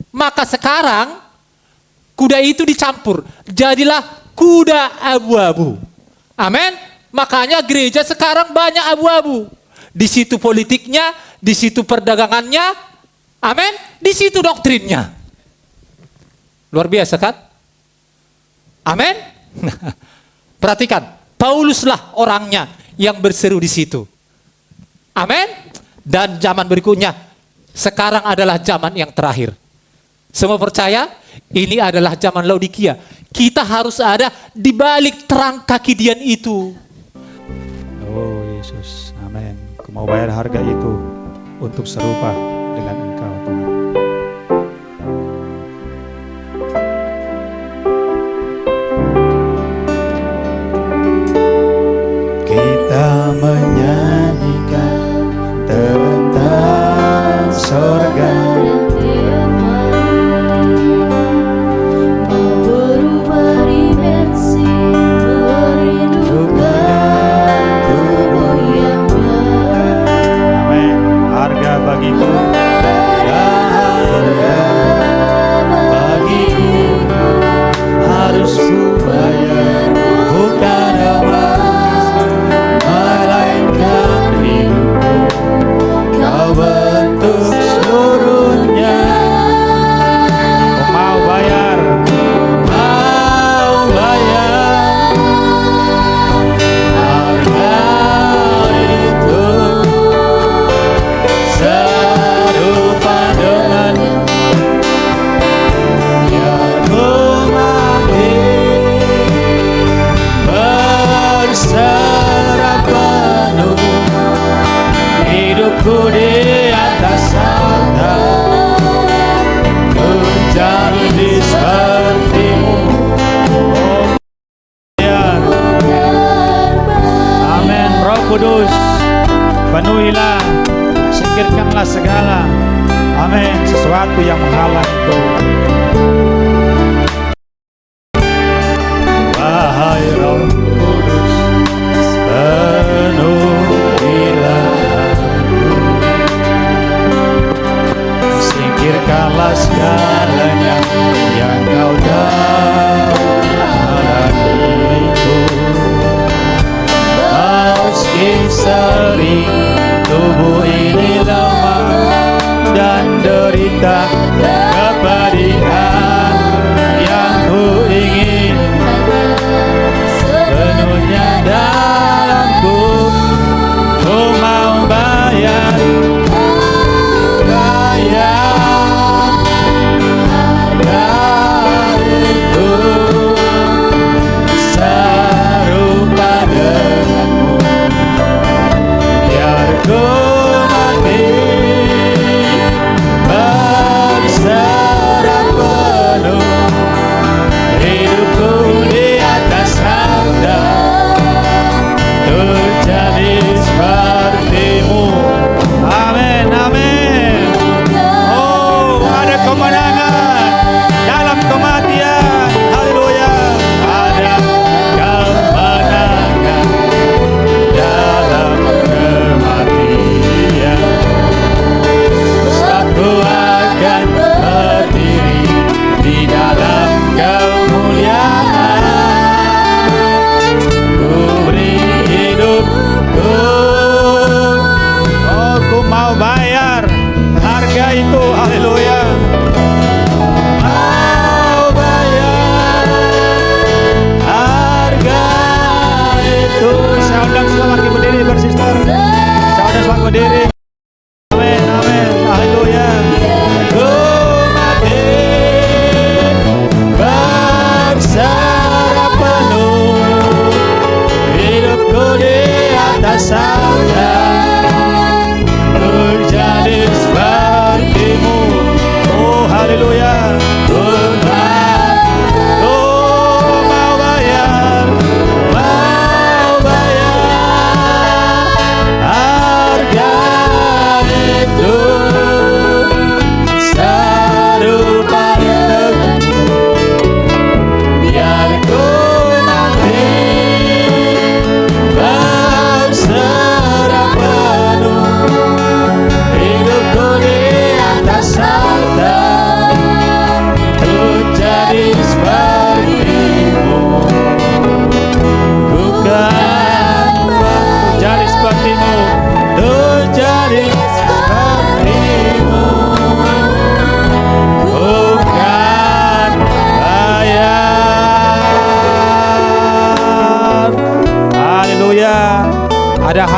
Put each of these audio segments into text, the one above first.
Maka sekarang kuda itu dicampur, jadilah kuda abu-abu. Amin. Makanya gereja sekarang banyak abu-abu. Di situ politiknya, di situ perdagangannya, amin. Di situ doktrinnya. Luar biasa kan? Amin. Perhatikan, Pauluslah orangnya yang berseru di situ. Amin. Dan zaman berikutnya, sekarang adalah zaman yang terakhir. Semua percaya? Ini adalah zaman Laodikia. Kita harus ada di balik terang kaki Dian itu. Oh Yesus, amin. Aku mau bayar harga itu untuk serupa dengan Engkau Tuhan. Kita menyanyikan tentang sorga. Bagiku harus ku bayar, bukan emas melainkan hidupku. Kau bentuk seluruhnya. Kau mau bayar, harga itu. Serupa denganmu, biar ku mati berserah penuh. Hidupku di atas altar, menjadi sepertimu. Oh, ya. Amin. Roh Kudus, penuhilah, singkirkanlah segala, amin, sesuatu yang menghalang itu. Wahai Roh Kudus, penuhilah aku, singkirkanlah segalanya yang kau dalam diriku. Meski sering tubuh ini lemah dan derita kepedihan, yang ku ingin sepenuhnya dalamku. Ku mau bayar harga itu, serupa denganmu, biar ku mati berserah penuh. Hidupku di atas altar, terjadi sepertimu. Amin, amin. Oh, ada kemenangan dalam kematian. Haleluya. Ada kemenangan dalam kematian. Aku akan berdiri di dalam kemuliaan. Ku beri hidupku. Oh, ku mau bayar harga itu. Haleluya.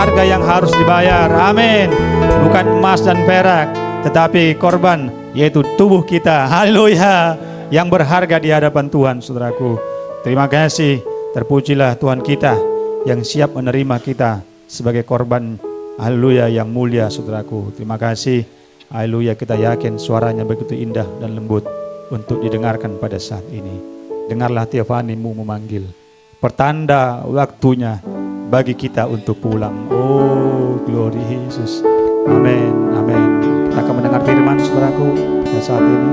harga yang harus dibayar. Amin. Bukan emas dan perak, tetapi korban, yaitu tubuh kita. Haleluya. Yang berharga di hadapan Tuhan, saudaraku. Terima kasih. Terpujilah Tuhan kita yang siap menerima kita sebagai korban. Haleluya, yang mulia, saudaraku. Terima kasih. Haleluya, kita yakin suaranya begitu indah dan lembut untuk didengarkan pada saat ini. Dengarlah Tiafanimu memanggil. Pertanda waktunya bagi kita untuk pulang. Oh, glory Yesus. Amin, amin. Kita akan mendengar firman, saudaraku, pada saat ini.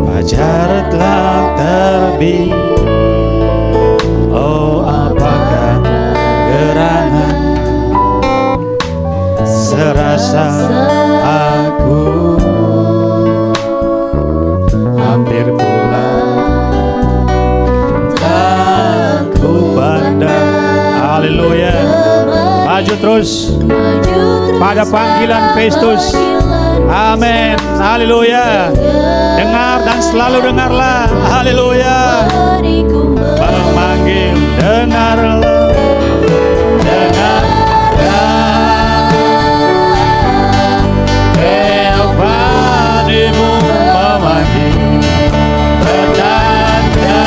Fajar telah terbit. Oh, apakah gerangan serasa aku hampir pulang, tak ku pandang. Haleluya. Maju terus pada panggilan Kristus. Amin. Haleluya. Dengar dan selalu dengarlah. Haleluya. Memanggil, dengarlah. Tiafanimu memanggil. Pertanda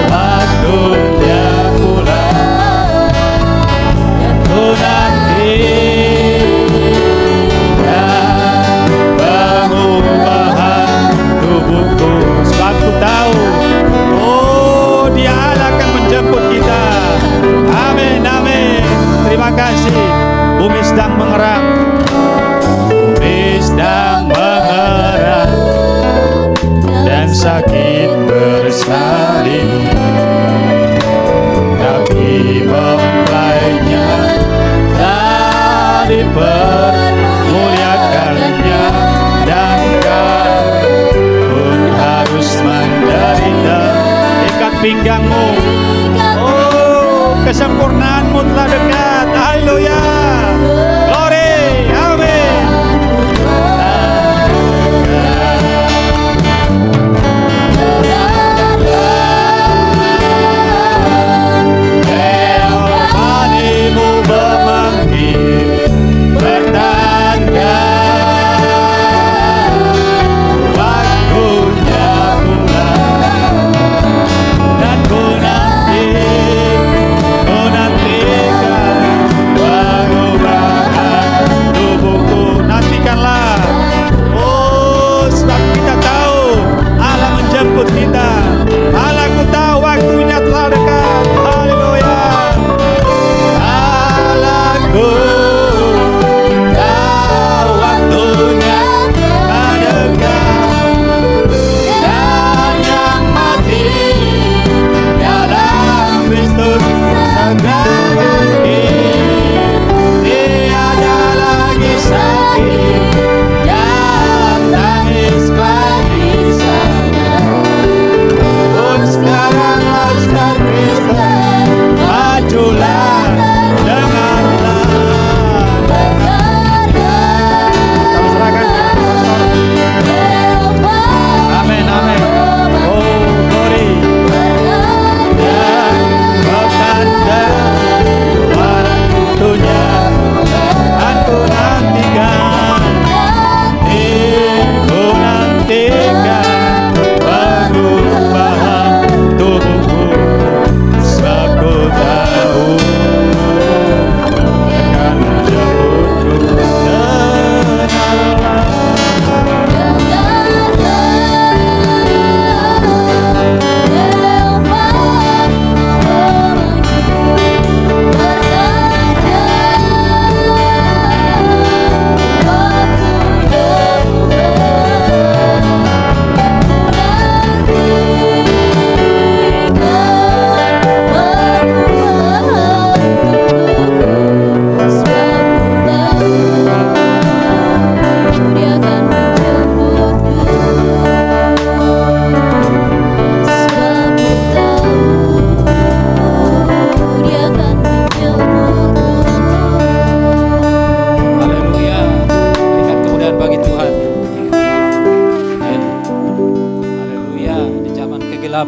waktunya pulang. Ku nanti perubahan tubuhku. Sebab ku tahu, oh, Dia akan menjemput kita. Amin, amin. Terima kasih. Bumi sedang mengerang. Bumi sedang mengerang dan sakit bersalin, tapi mempelainya tak dipermuliakannya, dan kau pun harus menderita. Ikat pinggangmu. Oh, kesempurnaanmu telah dekat. Haleluya. Glory. Amin. Tiafanimu memanggil. Pertanda waktunya pulang. Dan ku nantikan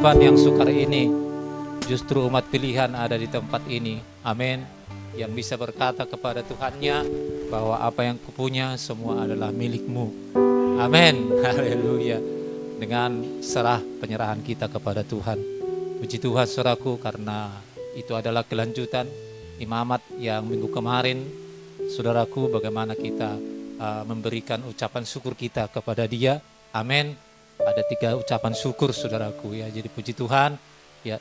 ungkapan yang sukar ini, justru umat pilihan ada di tempat ini. Amin. Yang bisa berkata kepada Tuhannya bahwa apa yang kupunya semua adalah milikmu. Amin. Haleluya. Dengan serah penyerahan kita kepada Tuhan. Puji Tuhan saudaraku, karena itu adalah kelanjutan imamat yang minggu kemarin. Saudaraku, bagaimana kita memberikan ucapan syukur kita kepada Dia. Amin. Ada 3 ucapan syukur saudaraku ya. Jadi puji Tuhan ya.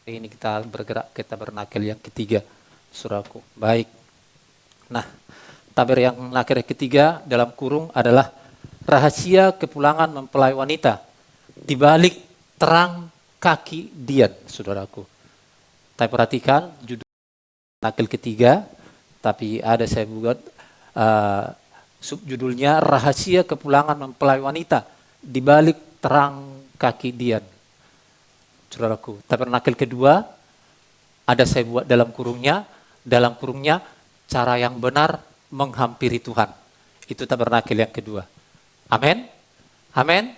Ini kita bergerak ke tabernakel yang ketiga, saudaraku. Baik. Nah, tabernakel yang ketiga dalam kurung adalah rahasia kepulangan mempelai wanita di balik terang kaki Dian, saudaraku. Tapi perhatikan judul tabernakel ketiga, tapi ada saya buat subjudulnya rahasia kepulangan mempelai wanita di balik terang kaki Dian. Saudaraku, tabernakel kedua ada saya buat dalam kurungnya cara yang benar menghampiri Tuhan. Itu tabernakel yang kedua. Amin. Amin.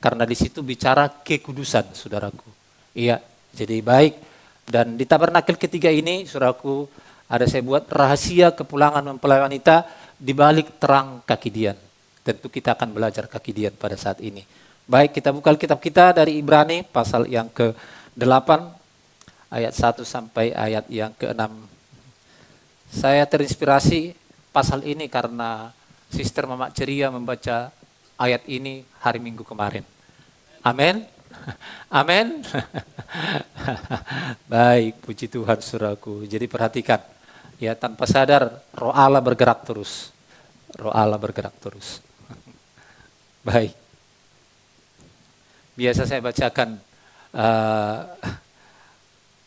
Karena di situ bicara kekudusan, saudaraku. Iya, jadi baik. Dan di tabernakel ketiga ini, saudaraku, ada saya buat rahasia kepulangan mempelai wanita di balik terang kaki Dian. Tentu kita akan belajar kaki Dian pada saat ini. Baik, kita buka kitab kita dari Ibrani pasal yang ke-8 ayat 1 sampai ayat yang ke-6. Saya terinspirasi pasal ini karena Sister Mamak Ceria membaca ayat ini hari Minggu kemarin. Amin. Amin. Baik, puji Tuhan saudaraku. Jadi perhatikan, ya tanpa sadar Roh Allah bergerak terus. Roh Allah bergerak terus. Baik. Biasa saya bacakan eh,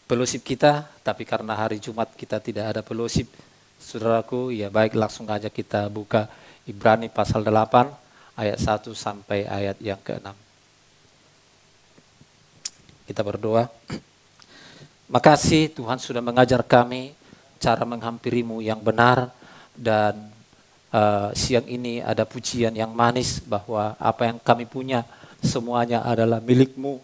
fellowship kita, tapi karena hari Jumat kita tidak ada fellowship, saudaraku, ya baik langsung aja kita buka Ibrani pasal 8 ayat 1 sampai ayat yang ke-6. Kita berdoa. Makasih Tuhan sudah mengajar kami cara menghampirimu yang benar, dan siang ini ada pujian yang manis bahwa apa yang kami punya semuanya adalah milik-Mu.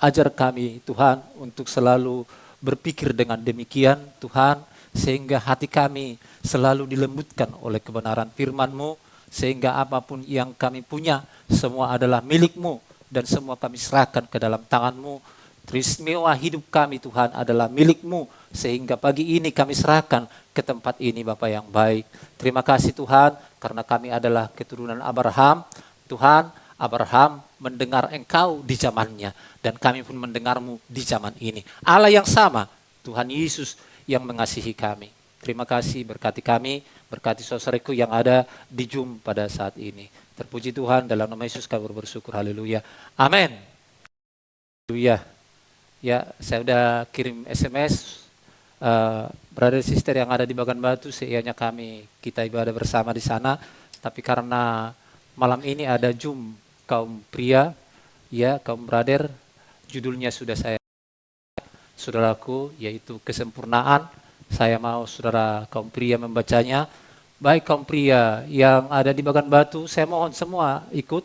Ajar kami Tuhan untuk selalu berpikir dengan demikian Tuhan, sehingga hati kami selalu dilembutkan oleh kebenaran firman-Mu, sehingga apapun yang kami punya semua adalah milik-Mu dan semua kami serahkan ke dalam tangan-Mu. Teristimewa hidup kami Tuhan adalah milik-Mu, sehingga pagi ini kami serahkan ke tempat ini Bapa yang baik. Terima kasih Tuhan karena kami adalah keturunan Abraham. Tuhan, Abraham mendengar Engkau di zamannya, dan kami pun mendengar-Mu di zaman ini. Allah yang sama, Tuhan Yesus yang mengasihi kami. Terima kasih, berkati kami, berkati saudaraku yang ada di Zoom pada saat ini. Terpuji Tuhan, dalam nama Yesus kami bersyukur, haleluya. Amin. Haleluya. Ya, saya udah kirim SMS, brother sister yang ada di Bagan Batu, seianya kita ibadah bersama di sana. Tapi karena malam ini ada Zoom kaum pria, ya kaum brother, judulnya sudah saya, saudaraku, yaitu kesempurnaan. Saya mau saudara kaum pria membacanya. Baik kaum pria yang ada di Bagan Batu, saya mohon semua ikut.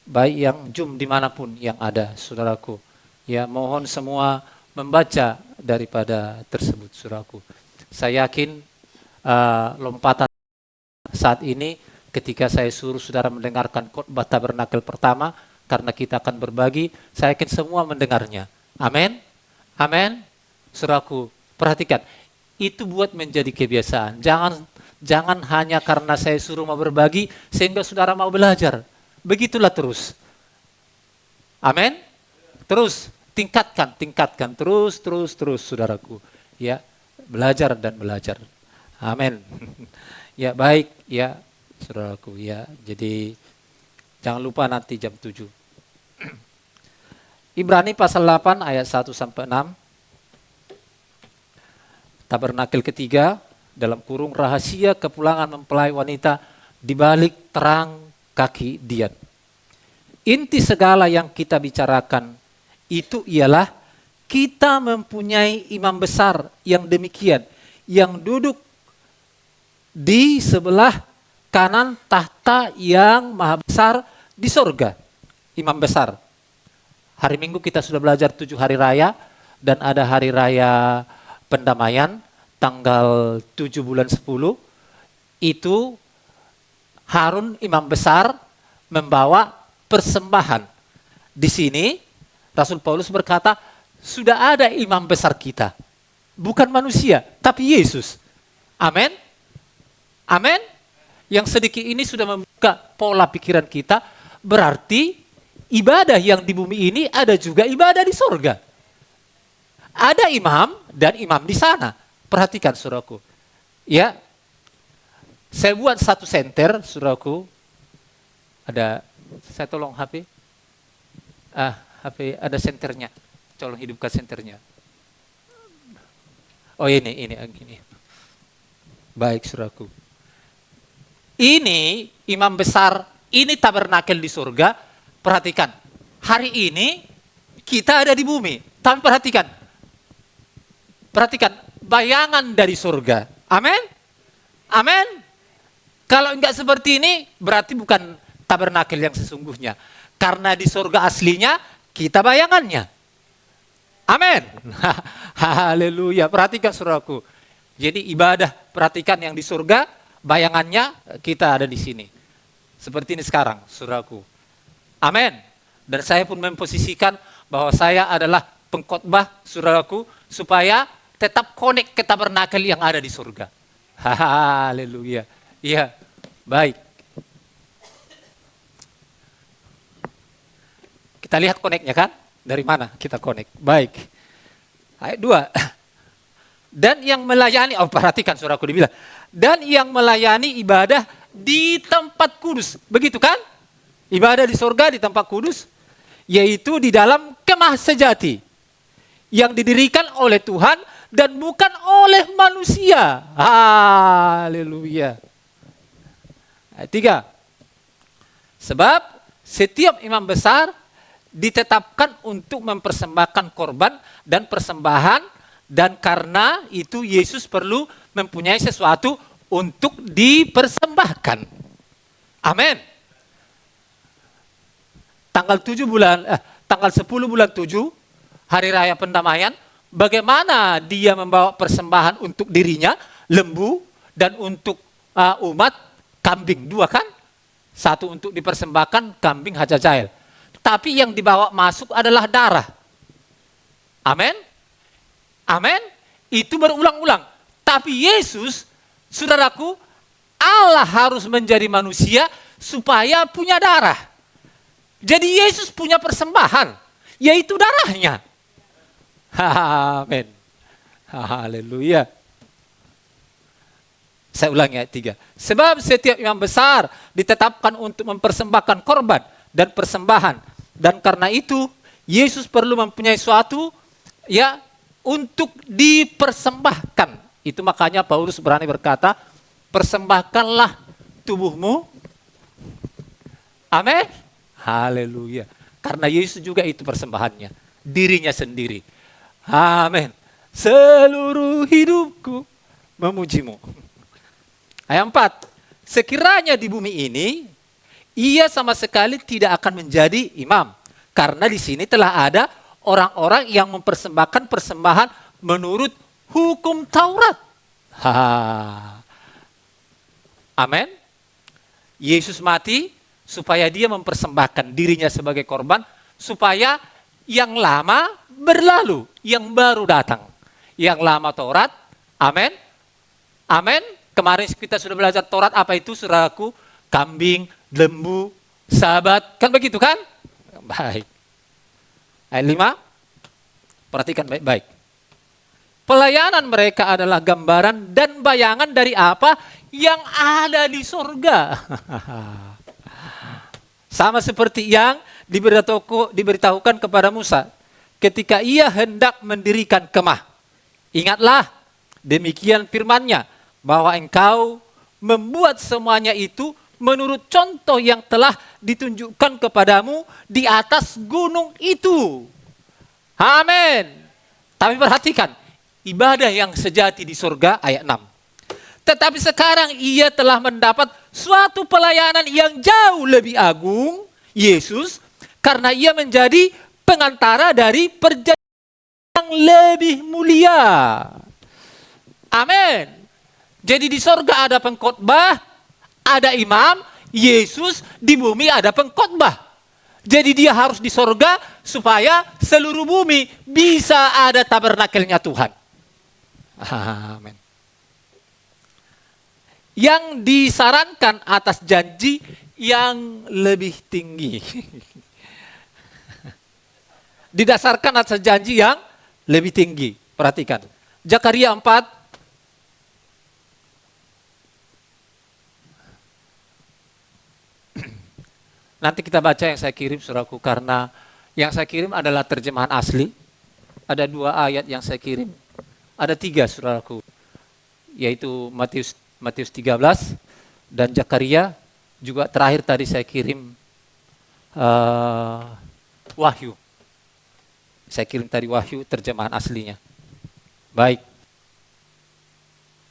Baik yang Zoom dimanapun yang ada, saudaraku. Ya, mohon semua membaca daripada tersebut, saudaraku. Saya yakin lompatan saat ini ketika saya suruh saudara mendengarkan khotbah tabernakel pertama, karena kita akan berbagi, saya yakin semua mendengarnya. Amin. Amin. Saudaraku, perhatikan. Itu buat menjadi kebiasaan. Jangan hanya karena saya suruh mau berbagi sehingga saudara mau belajar. Begitulah terus. Amin. Terus tingkatkan terus saudaraku. Ya, belajar dan belajar. Amin. Ya, baik ya saudaraku ya. Jadi jangan lupa nanti jam 7. Ibrani pasal 8 ayat 1 sampai 6. Tabernakel ketiga, dalam kurung rahasia kepulangan mempelai wanita di balik terang kaki Dian. Inti segala yang kita bicarakan itu ialah kita mempunyai imam besar yang demikian, yang duduk di sebelah kanan tahta yang maha besar di sorga. Imam besar. Hari Minggu kita sudah belajar 7 hari raya, dan ada hari raya pendamaian tanggal 7 bulan 10. Itu Harun imam besar membawa persembahan. Di sini Rasul Paulus berkata, sudah ada imam besar kita. Bukan manusia, tapi Yesus. Amin. Amin. Yang sedikit ini sudah membuka pola pikiran kita, berarti ibadah yang di bumi ini ada juga ibadah di surga. Ada imam dan imam di sana. Perhatikan saudaraku. Ya, saya buat satu senter, saudaraku. Saya tolong HP. HP ada senternya. Tolong hidupkan senternya. Oh ini. Baik saudaraku. Ini imam besar, ini tabernakel di surga. Perhatikan, hari ini kita ada di bumi. Tapi perhatikan bayangan dari surga. Amin. Amin. Kalau enggak seperti ini, berarti bukan tabernakel yang sesungguhnya. Karena di surga aslinya, kita bayangannya. Amin. Haleluya. Perhatikan saudaraku. Jadi ibadah, perhatikan yang di surga, bayangannya kita ada di sini. Seperti ini sekarang, saudaraku. Amin. Dan saya pun memposisikan bahwa saya adalah pengkhotbah, saudaraku, supaya tetap connect ke tabernakel yang ada di surga. Haleluya. Iya, baik. Kita lihat connect-nya kan? Dari mana kita connect? Baik. Ayat 2. Dan yang melayani, perhatikan saudaraku dibilang, dan yang melayani ibadah di tempat kudus. Begitu kan? Ibadah di surga di tempat kudus. yaitu di dalam kemah sejati yang didirikan oleh Tuhan dan bukan oleh manusia. Haleluya. Ayat 3. Sebab setiap imam besar ditetapkan untuk mempersembahkan korban dan persembahan, dan karena itu Yesus perlu mempunyai sesuatu untuk dipersembahkan. Amin. Tanggal 10 bulan 7, hari raya pendamaian, bagaimana dia membawa persembahan untuk dirinya, lembu, dan untuk umat, kambing. 2 kan? 1 untuk dipersembahkan, kambing hajajail. Tapi yang dibawa masuk adalah darah. Amin. Amin. Itu berulang-ulang. Tapi Yesus, saudaraku, Allah harus menjadi manusia supaya punya darah. Jadi Yesus punya persembahan, yaitu darahnya. Amin. Haleluya. Saya ulangi ayat 3. Sebab setiap imam besar ditetapkan untuk mempersembahkan korban dan persembahan. Dan karena itu Yesus perlu mempunyai suatu ya untuk dipersembahkan. Itu makanya Paulus berani berkata, persembahkanlah tubuhmu. Amin. Haleluya. Karena Yesus juga itu persembahannya, dirinya sendiri. Amin. Seluruh hidupku memujimu. Ayat 4. Sekiranya di bumi ini, ia sama sekali tidak akan menjadi imam. Karena di sini telah ada orang-orang yang mempersembahkan persembahan menurut hukum Taurat. Amin. Yesus mati supaya dia mempersembahkan dirinya sebagai korban, supaya yang lama berlalu, yang baru datang. Yang lama Taurat, amin. Amin. Kemarin kita sudah belajar Taurat, apa itu saudaraku? Kambing, lembu, sahabat, kan begitu kan? Baik. Ayat 5, perhatikan baik-baik. Pelayanan mereka adalah gambaran dan bayangan dari apa yang ada di sorga. Sama seperti yang diberitahukan kepada Musa ketika ia hendak mendirikan kemah. Ingatlah, demikian firman-Nya, bahwa engkau membuat semuanya itu menurut contoh yang telah ditunjukkan kepadamu di atas gunung itu. Amin. Tapi perhatikan, ibadah yang sejati di surga, ayat 6. Tetapi sekarang ia telah mendapat suatu pelayanan yang jauh lebih agung, Yesus, karena ia menjadi pengantara dari perjanjian yang lebih mulia. Amin. Jadi di sorga ada pengkhotbah, ada imam, Yesus di bumi ada pengkhotbah. Jadi dia harus di sorga supaya seluruh bumi bisa ada tabernakelnya Tuhan. Amin. Yang disarankan atas janji yang lebih tinggi. Didasarkan atas janji yang lebih tinggi. Perhatikan. Zakaria 4. Nanti kita baca yang saya kirim, saudaraku, karena yang saya kirim adalah terjemahan asli. Ada 2 ayat yang saya kirim. Ada 3, saudaraku. Yaitu Matius 13 dan Zakaria, juga terakhir tadi saya kirim Wahyu. Saya kirim tadi Wahyu terjemahan aslinya. Baik.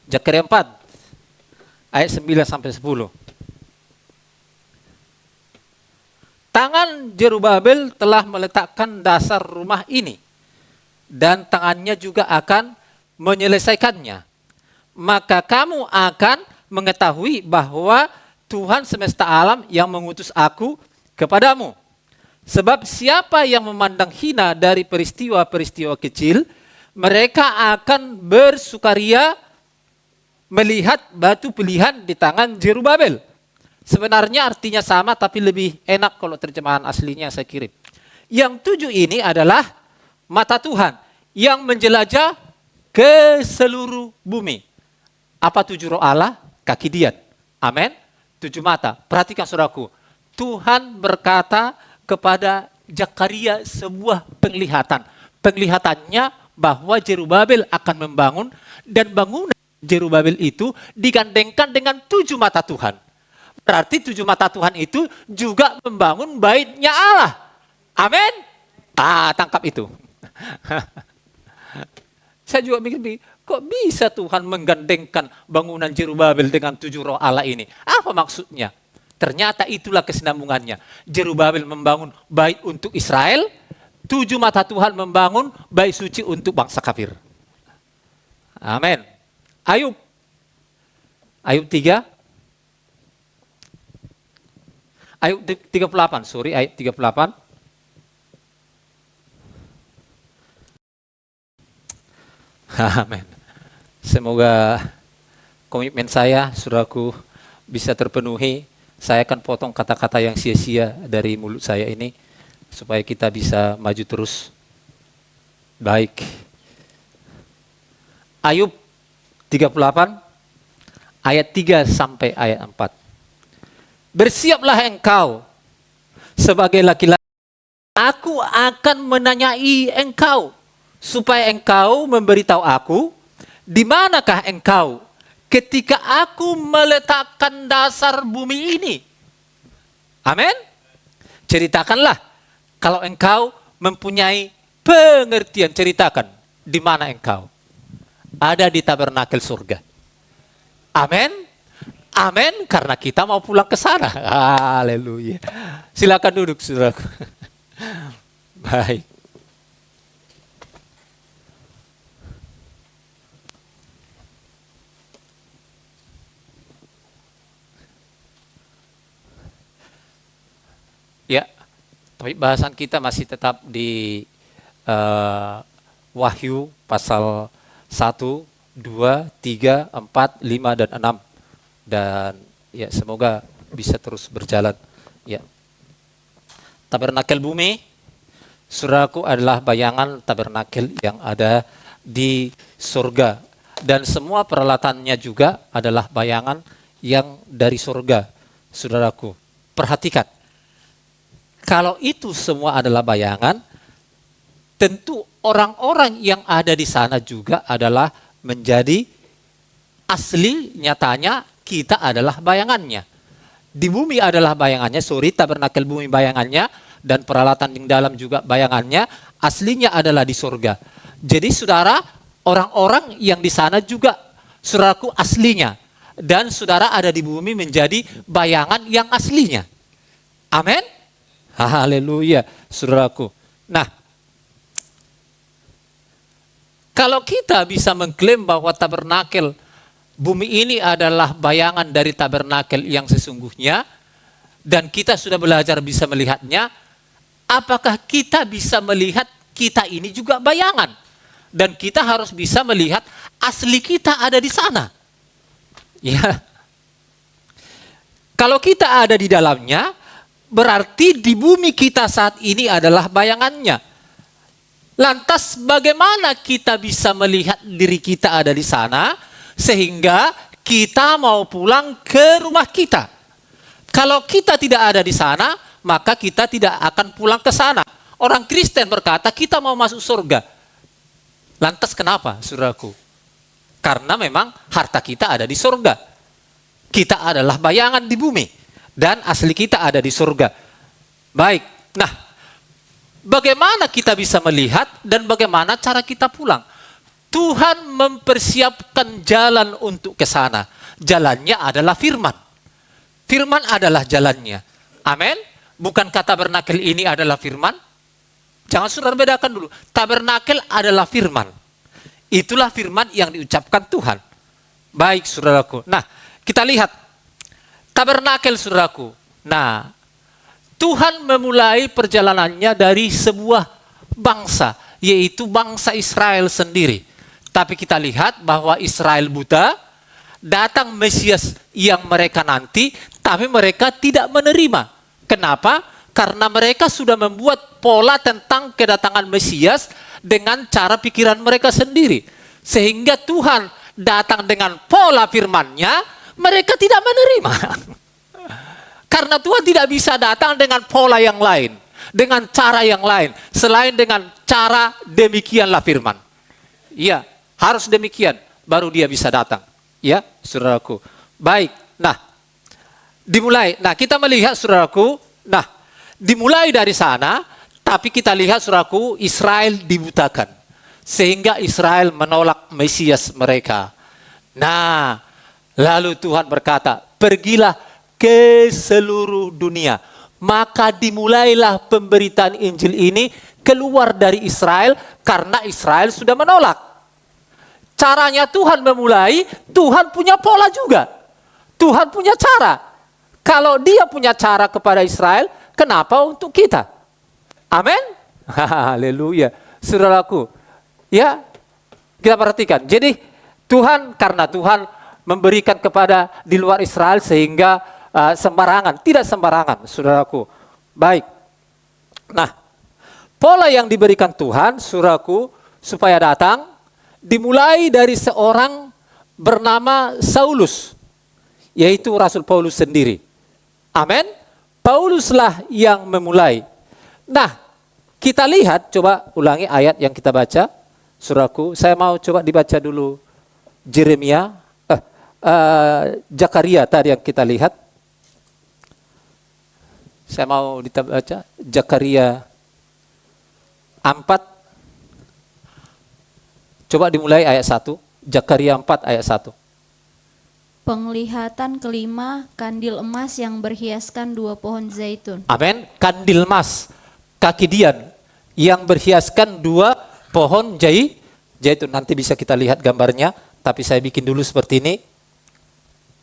Zakaria 4 ayat 9 sampai 10. Tangan Zerubabel telah meletakkan dasar rumah ini, dan tangannya juga akan menyelesaikannya. Maka kamu akan mengetahui bahwa Tuhan semesta alam yang mengutus aku kepadamu. Sebab siapa yang memandang hina dari peristiwa-peristiwa kecil, mereka akan bersukaria melihat batu pilihan di tangan Zerubabel. Sebenarnya artinya sama, tapi lebih enak kalau terjemahan aslinya saya kirim. Yang 7 ini adalah mata Tuhan yang menjelajah ke seluruh bumi. Apa 7 roh Allah? Kaki Dian. Amin. 7 mata. Perhatikan saudaraku. Tuhan berkata kepada Zakaria sebuah penglihatan. Penglihatannya bahwa Zerubabel akan membangun, dan bangunan Zerubabel itu digandengkan dengan 7 mata Tuhan. Berarti 7 mata Tuhan itu juga membangun baitnya Allah. Amin. Tangkap itu. Saya juga mikir, kok bisa Tuhan menggandengkan bangunan Zerubabel dengan 7 roh Allah ini? Apa maksudnya? Ternyata itulah kesinambungannya. Zerubabel membangun bait untuk Israel, 7 mata Tuhan membangun bait suci untuk bangsa kafir. Amin. Ayub 3. Ayub 38, ayat 38. Amin. Semoga komitmen saya, saudaraku, bisa terpenuhi. Saya akan potong kata-kata yang sia-sia dari mulut saya ini, supaya kita bisa maju terus. Baik. Ayub 38, ayat 3 sampai ayat 4. Bersiaplah engkau sebagai laki-laki, aku akan menanyai engkau, supaya engkau memberitahu aku, di manakah engkau ketika aku meletakkan dasar bumi ini. Amin. Ceritakanlah kalau engkau mempunyai pengertian, ceritakan di mana engkau. Ada di tabernakel surga. Amin. Amin, karena kita mau pulang ke sana. Haleluya. Silakan duduk, saudaraku. Baik. Ya, tapi bahasan kita masih tetap di Wahyu pasal 1, 2, 3, 4, 5, dan 6. Dan ya semoga bisa terus berjalan. Ya. Tabernakel bumi, saudaraku, adalah bayangan tabernakel yang ada di surga. Dan semua peralatannya juga adalah bayangan yang dari surga, saudaraku. Perhatikan. Kalau itu semua adalah bayangan, tentu orang-orang yang ada di sana juga adalah menjadi asli, nyatanya kita adalah bayangannya. Di bumi adalah bayangannya, tabernakel bumi bayangannya, dan peralatan yang dalam juga bayangannya, aslinya adalah di surga. Jadi saudara, orang-orang yang di sana juga saudaraku aslinya. Dan saudara ada di bumi menjadi bayangan yang aslinya. Amin. Haleluya, saudaraku. Nah, kalau kita bisa mengklaim bahwa tabernakel bumi ini adalah bayangan dari tabernakel yang sesungguhnya, dan kita sudah belajar bisa melihatnya, apakah kita bisa melihat kita ini juga bayangan? Dan kita harus bisa melihat asli kita ada di sana. Ya. Kalau kita ada di dalamnya, berarti di bumi kita saat ini adalah bayangannya. Lantas bagaimana kita bisa melihat diri kita ada di sana, sehingga kita mau pulang ke rumah kita? Kalau kita tidak ada di sana, maka kita tidak akan pulang ke sana. Orang Kristen berkata kita mau masuk surga. Lantas kenapa, saudaraku? Karena memang harta kita ada di surga. Kita adalah bayangan di bumi, dan asli kita ada di surga. Baik, nah bagaimana kita bisa melihat dan bagaimana cara kita pulang? Tuhan mempersiapkan jalan untuk ke sana. Jalannya adalah firman. Firman adalah jalannya. Amin. Bukankah tabernakel ini adalah firman? Jangan saudara bedakan dulu. Tabernakel adalah firman. Itulah firman yang diucapkan Tuhan. Baik, saudaraku. Nah, kita lihat tabernakel, saudaraku. Nah, Tuhan memulai perjalanannya dari sebuah bangsa, yaitu bangsa Israel sendiri. Tapi kita lihat bahwa Israel buta, datang Mesias yang mereka nanti, tapi mereka tidak menerima. Kenapa? Karena mereka sudah membuat pola tentang kedatangan Mesias dengan cara pikiran mereka sendiri. Sehingga Tuhan datang dengan pola firman-Nya, mereka tidak menerima. Karena Tuhan tidak bisa datang dengan pola yang lain. dengan cara yang lain selain dengan cara demikianlah firman. Iya, harus demikian baru dia bisa datang. Ya, saudaraku. Baik. Nah, dimulai. Nah, kita melihat saudaraku, nah, dimulai dari sana, tapi kita lihat saudaraku, Israel dibutakan. Sehingga Israel menolak Mesias mereka. Nah, lalu Tuhan berkata, pergilah ke seluruh dunia. Maka dimulailah pemberitaan Injil ini keluar dari Israel karena Israel sudah menolak. Caranya Tuhan memulai, Tuhan punya pola juga. Tuhan punya cara. Kalau dia punya cara kepada Israel, kenapa untuk kita? Amin. Haleluya. Saudaraku, ya, kita perhatikan. Jadi Tuhan, karena Tuhan memberikan kepada di luar Israel sehingga sembarangan, tidak sembarangan, saudaraku. Baik. Nah, pola yang diberikan Tuhan, saudaraku, supaya datang, dimulai dari seorang bernama Saulus, yaitu Rasul Paulus sendiri. Amin. Pauluslah yang memulai. Nah, kita lihat, coba ulangi ayat yang kita baca, saudaraku. Saya mau coba dibaca dulu Jeremia, Zakaria tadi yang kita lihat. Saya mau dibaca Zakaria 4. Coba dimulai ayat 1. Zakaria 4 ayat 1. Penglihatan kelima, kandil emas yang berhiaskan 2 pohon zaitun. Amin. Kandil emas, kaki dian yang berhiaskan 2 pohon zaitun. Nanti bisa kita lihat gambarnya, tapi saya bikin dulu seperti ini.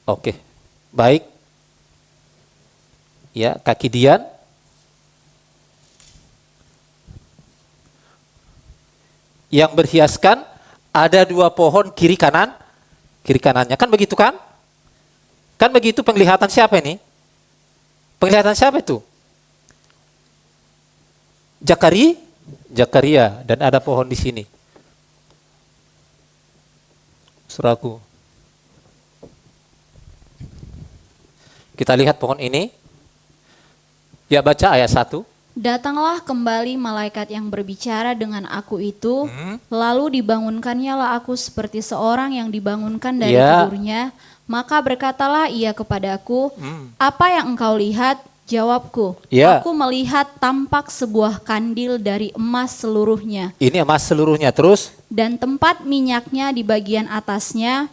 Oke. Baik. Ya, kaki dian. Yang berhiaskan ada 2 pohon kiri kanannya. Kan begitu kan? Kan begitu penglihatan siapa ini? Penglihatan siapa itu? Zakaria, dan ada pohon di sini. Saudaraku. Kita lihat pohon ini. Ya, baca ayat 1. Datanglah kembali malaikat yang berbicara dengan aku itu, lalu dibangunkannya lah aku seperti seorang yang dibangunkan dari tidurnya. Maka berkatalah ia kepadaku, apa yang engkau lihat? Jawabku, aku melihat tampak sebuah kandil dari emas seluruhnya. Ini emas seluruhnya, terus? Dan tempat minyaknya di bagian atasnya.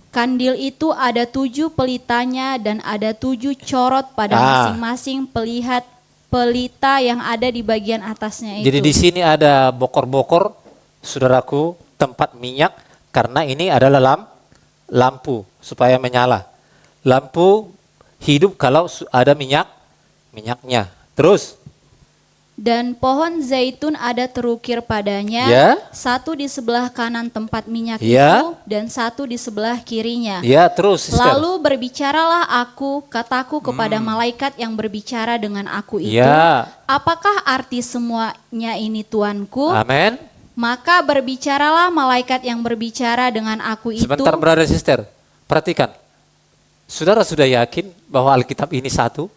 Kandil itu ada 7 pelitanya dan ada 7 corot pada masing-masing pelita yang ada di bagian atasnya itu. Jadi di sini ada bokor-bokor, saudaraku, tempat minyak, karena ini adalah lampu supaya menyala. Lampu hidup kalau ada minyaknya. Terus? Dan pohon zaitun ada terukir padanya, satu di sebelah kanan tempat minyak itu, dan satu di sebelah kirinya. Terus, sister. Lalu berbicaralah kataku kepada malaikat yang berbicara dengan aku itu, apakah arti semuanya ini Tuanku? Amin. Maka berbicaralah malaikat yang berbicara dengan aku itu. Sebentar, brother sister, perhatikan. Saudara sudah yakin bahwa Alkitab ini satu?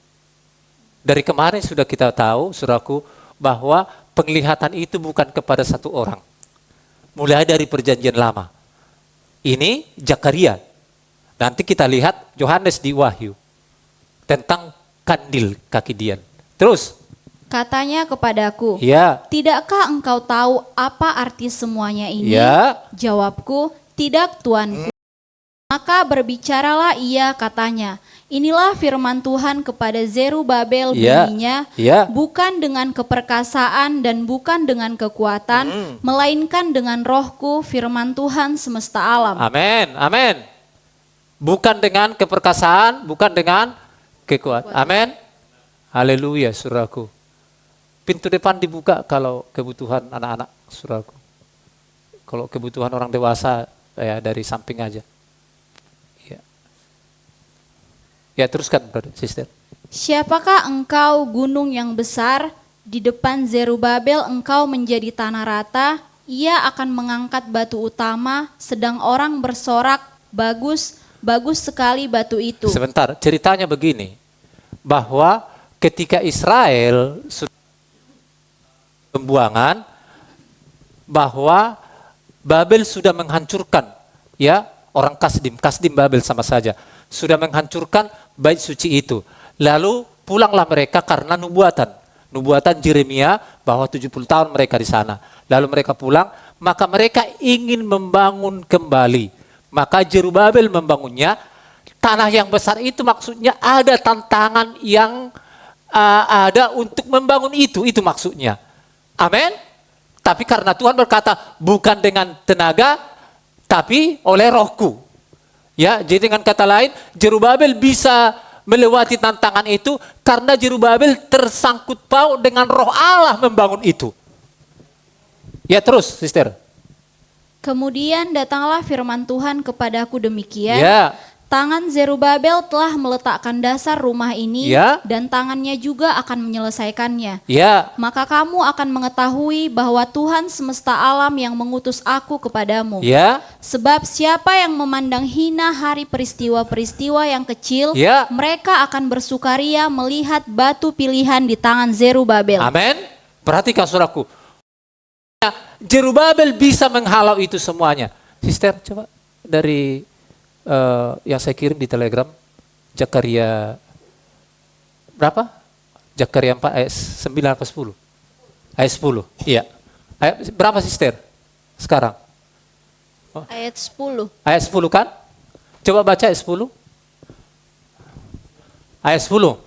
Dari kemarin sudah kita tahu, saudaraku, bahwa penglihatan itu bukan kepada satu orang. Mulai dari perjanjian lama. Ini Zakaria. Nanti kita lihat Yohanes di Wahyu. Tentang kandil kaki dian. Terus? Katanya kepadaku, tidakkah engkau tahu apa arti semuanya ini? Jawabku, tidak Tuanku. Maka berbicaralah ia katanya, inilah firman Tuhan kepada Zerubabel bunyinya, bukan dengan keperkasaan dan bukan dengan kekuatan, melainkan dengan rohku, firman Tuhan semesta alam. Amin, amin. Bukan dengan keperkasaan, bukan dengan kekuatan. Amin. Haleluya, saudaraku. Pintu depan dibuka kalau kebutuhan anak-anak, saudaraku. Kalau kebutuhan orang dewasa, ya dari samping aja. Ya, teruskan, brother, sister. Siapakah engkau gunung yang besar? Di depan Zerubabel engkau menjadi tanah rata. Ia akan mengangkat batu utama, sedang orang bersorak, bagus, bagus sekali batu itu. Sebentar, ceritanya begini, bahwa ketika Israel pembuangan bahwa Babel sudah menghancurkan, ya, orang Kasdim Babel sama saja, sudah menghancurkan bait suci itu. Lalu pulanglah mereka karena nubuatan Yeremia bahwa 70 tahun mereka di sana. Lalu mereka pulang, maka mereka ingin membangun kembali. Maka Zerubabel membangunnya. Tanah yang besar itu maksudnya ada tantangan yang ada untuk membangun itu maksudnya. Amin. Tapi karena Tuhan berkata bukan dengan tenaga, tapi oleh rohku. Ya, jadi dengan kata lain, Zerubabel bisa melewati tantangan itu karena Zerubabel tersangkut paut dengan roh Allah membangun itu. Ya terus, sister. Kemudian datanglah firman Tuhan kepadaku demikian. Ya. Tangan Zerubabel telah meletakkan dasar rumah ini, ya, dan tangannya juga akan menyelesaikannya. Ya. Maka kamu akan mengetahui bahwa Tuhan semesta alam yang mengutus aku kepadamu. Ya. Sebab siapa yang memandang hina hari peristiwa-peristiwa yang kecil, ya, mereka akan bersukaria melihat batu pilihan di tangan Zerubabel. Amin. Perhatikan saudaraku. Zerubabel bisa menghalau itu semuanya. Sister, coba dari yang saya kirim di Telegram, Zakaria berapa? Zakaria 4 ayat 9 atau 10? Ayat 10, iya. Ayat berapa, sister? Sekarang? Ayat 10. Ayat 10 kan? Coba baca ayat 10. Ayat 10.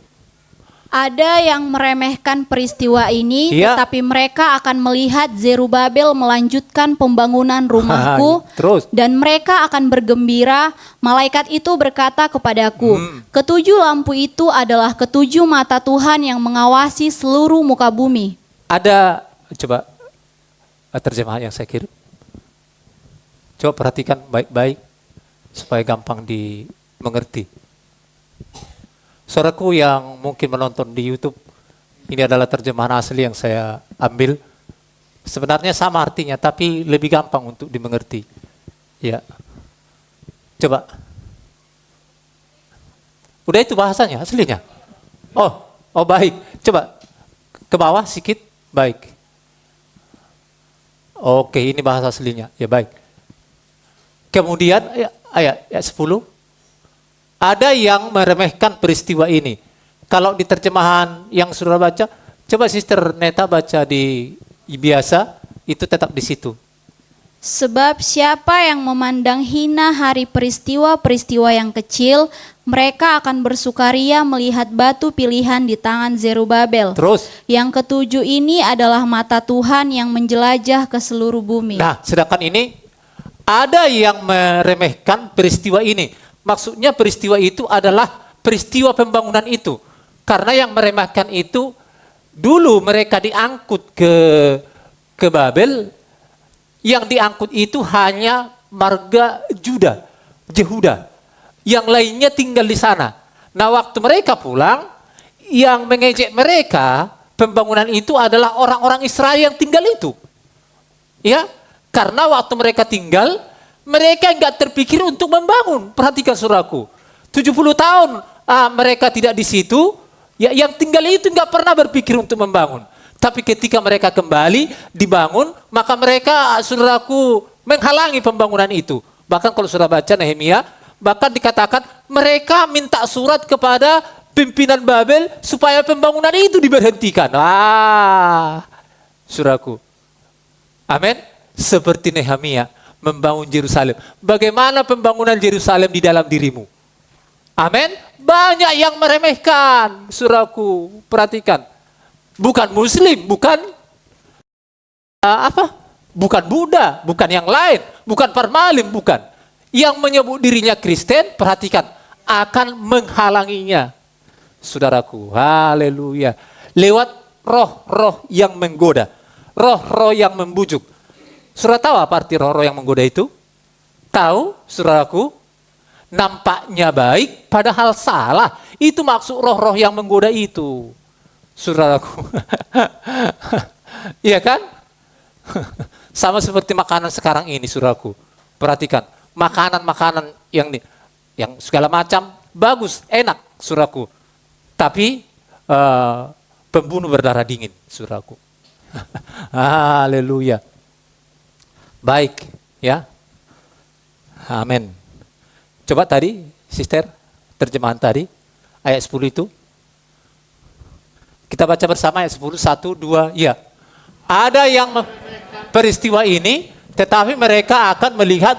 Ada yang meremehkan peristiwa ini, Iya. tetapi mereka akan melihat Zerubabel melanjutkan pembangunan rumahku, Terus. dan mereka akan bergembira. Malaikat itu berkata kepadaku, ketujuh lampu itu adalah ketujuh mata Tuhan yang mengawasi seluruh muka bumi. Ada, coba terjemahan yang saya kirim. Coba perhatikan baik-baik supaya gampang dimengerti. Saudaraku yang mungkin menonton di YouTube, ini adalah terjemahan asli yang saya ambil. Sebenarnya sama artinya, tapi lebih gampang untuk dimengerti. Ya, coba. Udah itu bahasanya, aslinya. Oh baik. Coba ke bawah sedikit, baik. Oke, ini bahasa aslinya, ya baik. Kemudian ayat 10. Ada yang meremehkan peristiwa ini. Kalau di terjemahan yang sudah baca, coba Sister Neta baca di biasa, itu tetap di situ. Sebab siapa yang memandang hina hari peristiwa-peristiwa yang kecil, mereka akan bersukaria melihat batu pilihan di tangan Zerubabel. Terus. Yang ketujuh ini adalah mata Tuhan yang menjelajah ke seluruh bumi. Nah, sedangkan ini ada yang meremehkan peristiwa ini. Maksudnya peristiwa itu adalah peristiwa pembangunan itu. Karena yang meremehkan itu, dulu mereka diangkut ke Babel, yang diangkut itu hanya marga Yehuda. Yang lainnya tinggal di sana. Nah, waktu mereka pulang, yang mengejek mereka, pembangunan itu adalah orang-orang Israel yang tinggal itu. Ya, karena waktu mereka tinggal, mereka enggak terpikir untuk membangun. Perhatikan saudaraku. 70 tahun mereka tidak di situ, ya, yang tinggal itu enggak pernah berpikir untuk membangun. Tapi ketika mereka kembali dibangun, maka mereka, saudaraku, menghalangi pembangunan itu. Bahkan kalau sudah baca Nehemia, bahkan dikatakan mereka minta surat kepada pimpinan Babel supaya pembangunan itu diberhentikan. Saudaraku. Amin. Seperti Nehemia membangun Yerusalem. Bagaimana pembangunan Yerusalem di dalam dirimu? Amin. Banyak yang meremehkan, saudaraku. Perhatikan. Bukan Muslim, bukan bukan Buddha, bukan yang lain, bukan Parmalim, bukan. Yang menyebut dirinya Kristen, perhatikan, akan menghalanginya. Saudaraku, haleluya. Lewat roh-roh yang menggoda, roh-roh yang membujuk. Saudara tahu apa arti roh-roh yang menggoda itu? Tahu, saudaraku? Nampaknya baik, padahal salah. Itu maksud roh-roh yang menggoda itu. Saudaraku. Iya kan? Sama seperti makanan sekarang ini, saudaraku. Perhatikan, makanan-makanan yang segala macam bagus, enak, saudaraku. Tapi pembunuh berdarah dingin, saudaraku. Haleluya. Baik, ya. Amin. Coba tadi, sister, terjemahan tadi, ayat 10 itu. Kita baca bersama ayat 10, 1, 2, ya. Ada yang peristiwa ini, tetapi mereka akan melihat,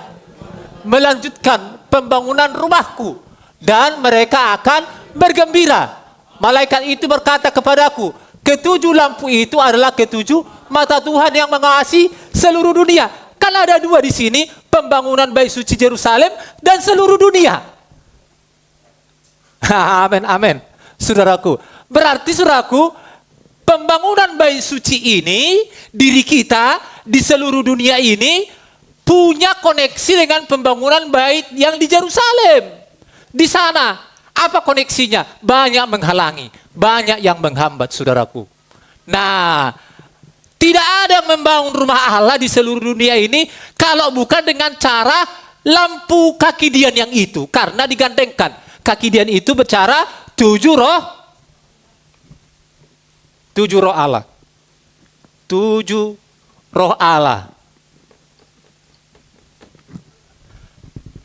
melanjutkan pembangunan rumahku. Dan mereka akan bergembira. Malaikat itu berkata kepadaku, ketujuh lampu itu adalah ketujuh mata Tuhan yang mengasihi seluruh dunia. Kalau ada dua di sini, pembangunan bait suci Yerusalem dan seluruh dunia. Amin, amin. Saudaraku, berarti saudaraku, pembangunan bait suci ini, diri kita di seluruh dunia ini punya koneksi dengan pembangunan bait yang di Yerusalem. Di sana, apa koneksinya? Banyak menghalangi, banyak yang menghambat, saudaraku. Nah, tidak ada yang membangun rumah Allah di seluruh dunia ini kalau bukan dengan cara lampu kaki dian yang itu. Karena digandengkan. Kaki dian itu bicara tujuh roh Allah. Tujuh roh Allah.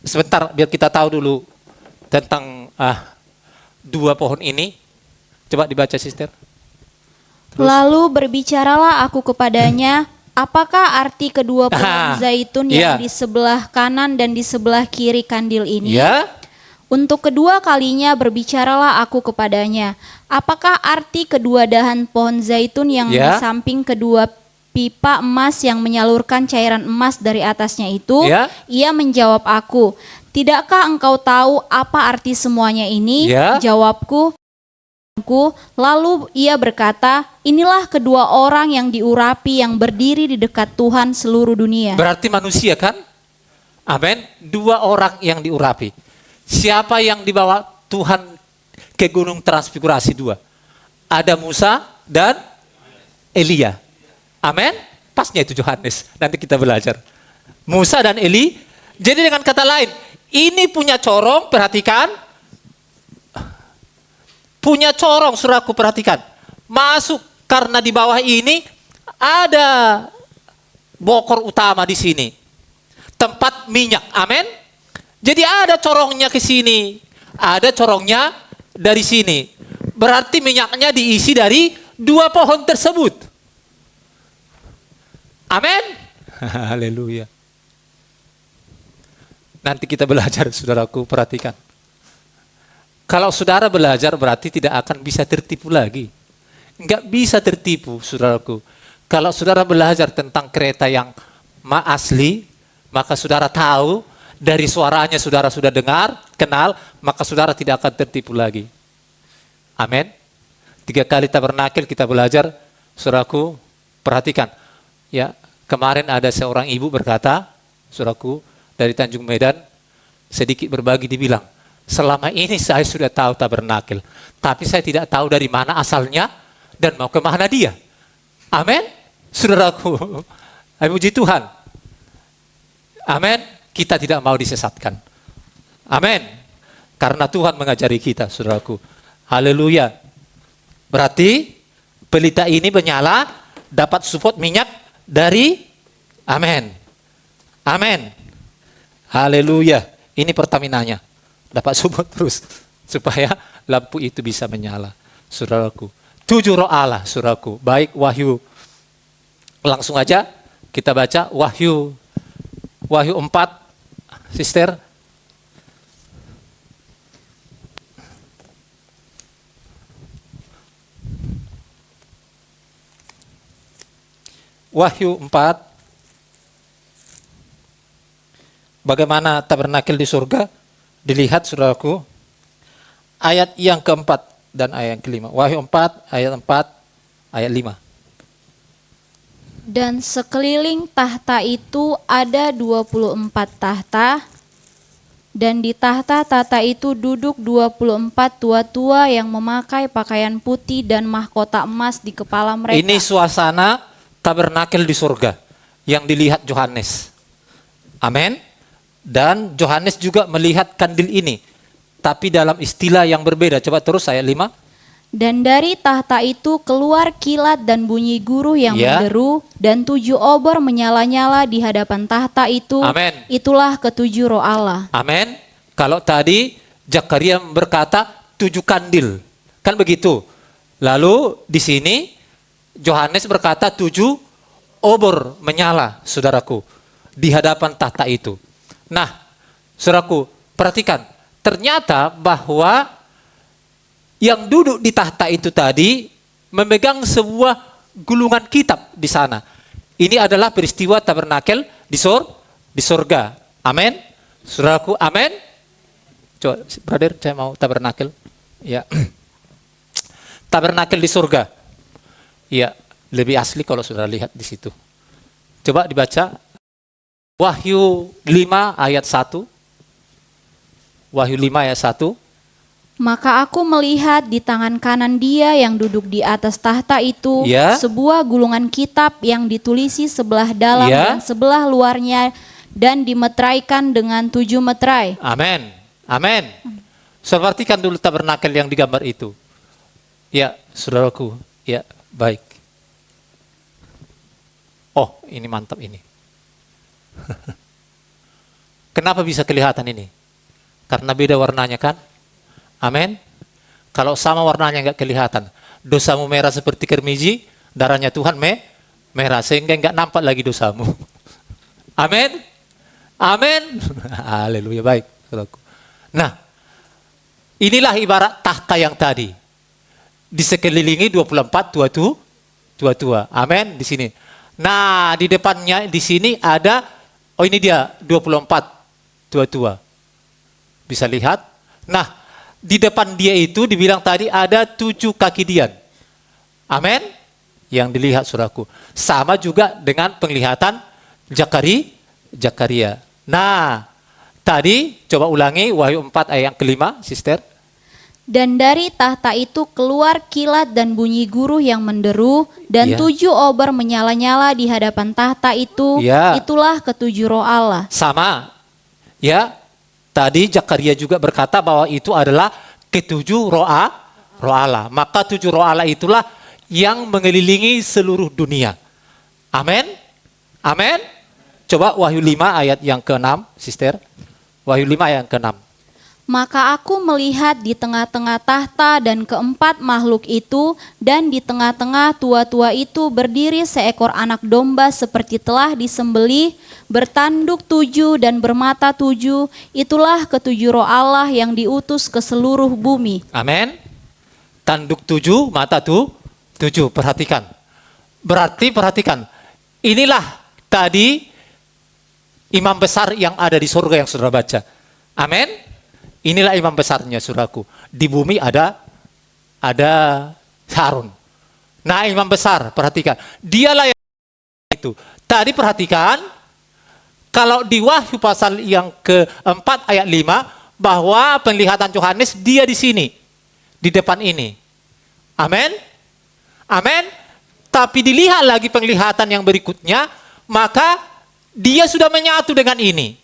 Sebentar, biar kita tahu dulu tentang dua pohon ini. Coba dibaca, sister. Terus. Lalu berbicaralah aku kepadanya, apakah arti kedua pohon zaitun yang di sebelah kanan dan di sebelah kiri kandil ini? Ya. Untuk kedua kalinya berbicaralah aku kepadanya, apakah arti kedua dahan pohon zaitun yang di samping kedua pipa emas yang menyalurkan cairan emas dari atasnya itu? Ia menjawab aku, tidakkah engkau tahu apa arti semuanya ini? Jawabku, lalu ia berkata, inilah kedua orang yang diurapi yang berdiri di dekat Tuhan seluruh dunia. Berarti manusia kan? Amin. Dua orang yang diurapi. Siapa yang dibawa Tuhan ke gunung transfigurasi dua? Ada Musa dan Elia. Amin. Pasnya itu Yohanes. Nanti kita belajar. Musa dan Eli. Jadi dengan kata lain, ini punya corong, perhatikan. Punya corong, saudaraku, perhatikan. Masuk karena di bawah ini ada bokor utama di sini. Tempat minyak. Amin. Jadi ada corongnya ke sini. Ada corongnya dari sini. Berarti minyaknya diisi dari dua pohon tersebut. Amin. Haleluya. Nanti kita belajar, saudaraku, perhatikan. Kalau saudara belajar berarti tidak akan bisa tertipu lagi. Enggak bisa tertipu, saudaraku. Kalau saudara belajar tentang kereta yang asli, maka saudara tahu, dari suaranya saudara sudah dengar, kenal, maka saudara tidak akan tertipu lagi. Amin. 3 kali tabernakel kita belajar, saudaraku, perhatikan. Ya, kemarin ada seorang ibu berkata, saudaraku, dari Tanjung Medan, sedikit berbagi, dibilang, selama ini saya sudah tahu tabernakel, tapi saya tidak tahu dari mana asalnya dan mau kemana dia. Amin. Saudaraku, puji Tuhan. Amin. Kita tidak mau disesatkan. Amin. Karena Tuhan mengajari kita, saudaraku. Haleluya. Berarti pelita ini menyala, dapat support minyak dari amin. Amin. Haleluya. Ini Pertaminanya. Dapat support terus supaya lampu itu bisa menyala, saudaraku. 7 roh Allah, saudaraku. Baik, Wahyu. Langsung aja kita baca Wahyu 4, sister. Wahyu 4. Bagaimana tabernakel di surga dilihat, saudaraku. Ayat yang keempat dan ayat yang kelima. Wahyu 4, ayat 4, ayat 5. Dan sekeliling tahta itu ada 24 tahta, dan di tahta-tahta itu duduk 24 tua-tua yang memakai pakaian putih dan mahkota emas di kepala mereka. Ini suasana tabernakel di surga yang dilihat Yohanes. Amin. Dan Yohanes juga melihat kandil ini, tapi dalam istilah yang berbeda. Coba terus ayat 5. Dan dari tahta itu keluar kilat dan bunyi guruh yang Ya. menderu, dan 7 obor menyala-nyala di hadapan tahta itu. Amin. Itulah ketujuh roh Allah. Amin. Kalau tadi Zakaria berkata 7 kandil, kan begitu. Lalu di sini Yohanes berkata 7 obor menyala, saudaraku, di hadapan tahta itu. Nah, saudaraku, perhatikan, ternyata bahwa yang duduk di tahta itu tadi memegang sebuah gulungan kitab di sana. Ini adalah peristiwa tabernakel di sorga. Amin. Saudaraku, amin. Coba, brother, saya mau tabernakel. Ya. Tabernakel di surga. Ya, lebih asli kalau sudah lihat di situ. Coba dibaca Wahyu 5 ayat 1. Wahyu 5 ayat 1. Maka aku melihat di tangan kanan dia yang duduk di atas tahta itu Ya. sebuah gulungan kitab yang ditulisi sebelah dalam Ya. dan sebelah luarnya dan dimeteraikan dengan 7 meterai. Amin. Amin. Perhatikan dulu tabernakel yang digambar itu. Ya, saudaraku. Ya, baik. Oh, ini mantap ini. Kenapa bisa kelihatan ini? Karena beda warnanya kan? Amin. Kalau sama warnanya nggak kelihatan. Dosamu merah seperti kermiji, darahnya Tuhan merah sehingga nggak nampak lagi dosamu. Amin. Amin. Haleluya, baik, saudaraku. Nah, inilah ibarat tahta yang tadi. Disekelilingi 24 tua-tua. Amin di sini. Nah, di depannya di sini ada, oh ini dia 24 tua-tua. Bisa lihat? Nah, di depan dia itu dibilang tadi ada 7 kaki dian. Amin. Yang dilihat saudaraku. Sama juga dengan penglihatan Zakaria. Nah, tadi coba ulangi Wahyu 4 ayat yang kelima, sister. Dan dari tahta itu keluar kilat dan bunyi guruh yang menderu, dan Ya. 7 obor menyala-nyala di hadapan tahta itu. Ya. Itulah ketujuh roh Allah. Sama. Ya. Tadi Zakaria juga berkata bahwa itu adalah ketujuh roh Allah. Maka 7 roh Allah itulah yang mengelilingi seluruh dunia. Amin. Amin. Coba Wahyu 5 ayat yang ke-6, sister. Wahyu 5 ayat yang ke-6. Maka aku melihat di tengah-tengah tahta dan keempat makhluk itu, dan di tengah-tengah tua-tua itu berdiri seekor anak domba seperti telah disembelih, bertanduk 7 dan bermata 7. Itulah ketujuh roh Allah yang diutus ke seluruh bumi. Amin. Tanduk 7, mata 7. Perhatikan. Berarti perhatikan. Inilah tadi imam besar yang ada di surga yang saudara baca. Amin. Inilah imam besarnya saudaraku. Di bumi ada Harun. Nah, imam besar, perhatikan. Dialah yang itu. Tadi perhatikan, kalau di Wahyu pasal yang ke-4 ayat 5, bahwa penglihatan Yohanes dia di sini. Di depan ini. Amin. Amin. Tapi dilihat lagi penglihatan yang berikutnya, maka dia sudah menyatu dengan ini.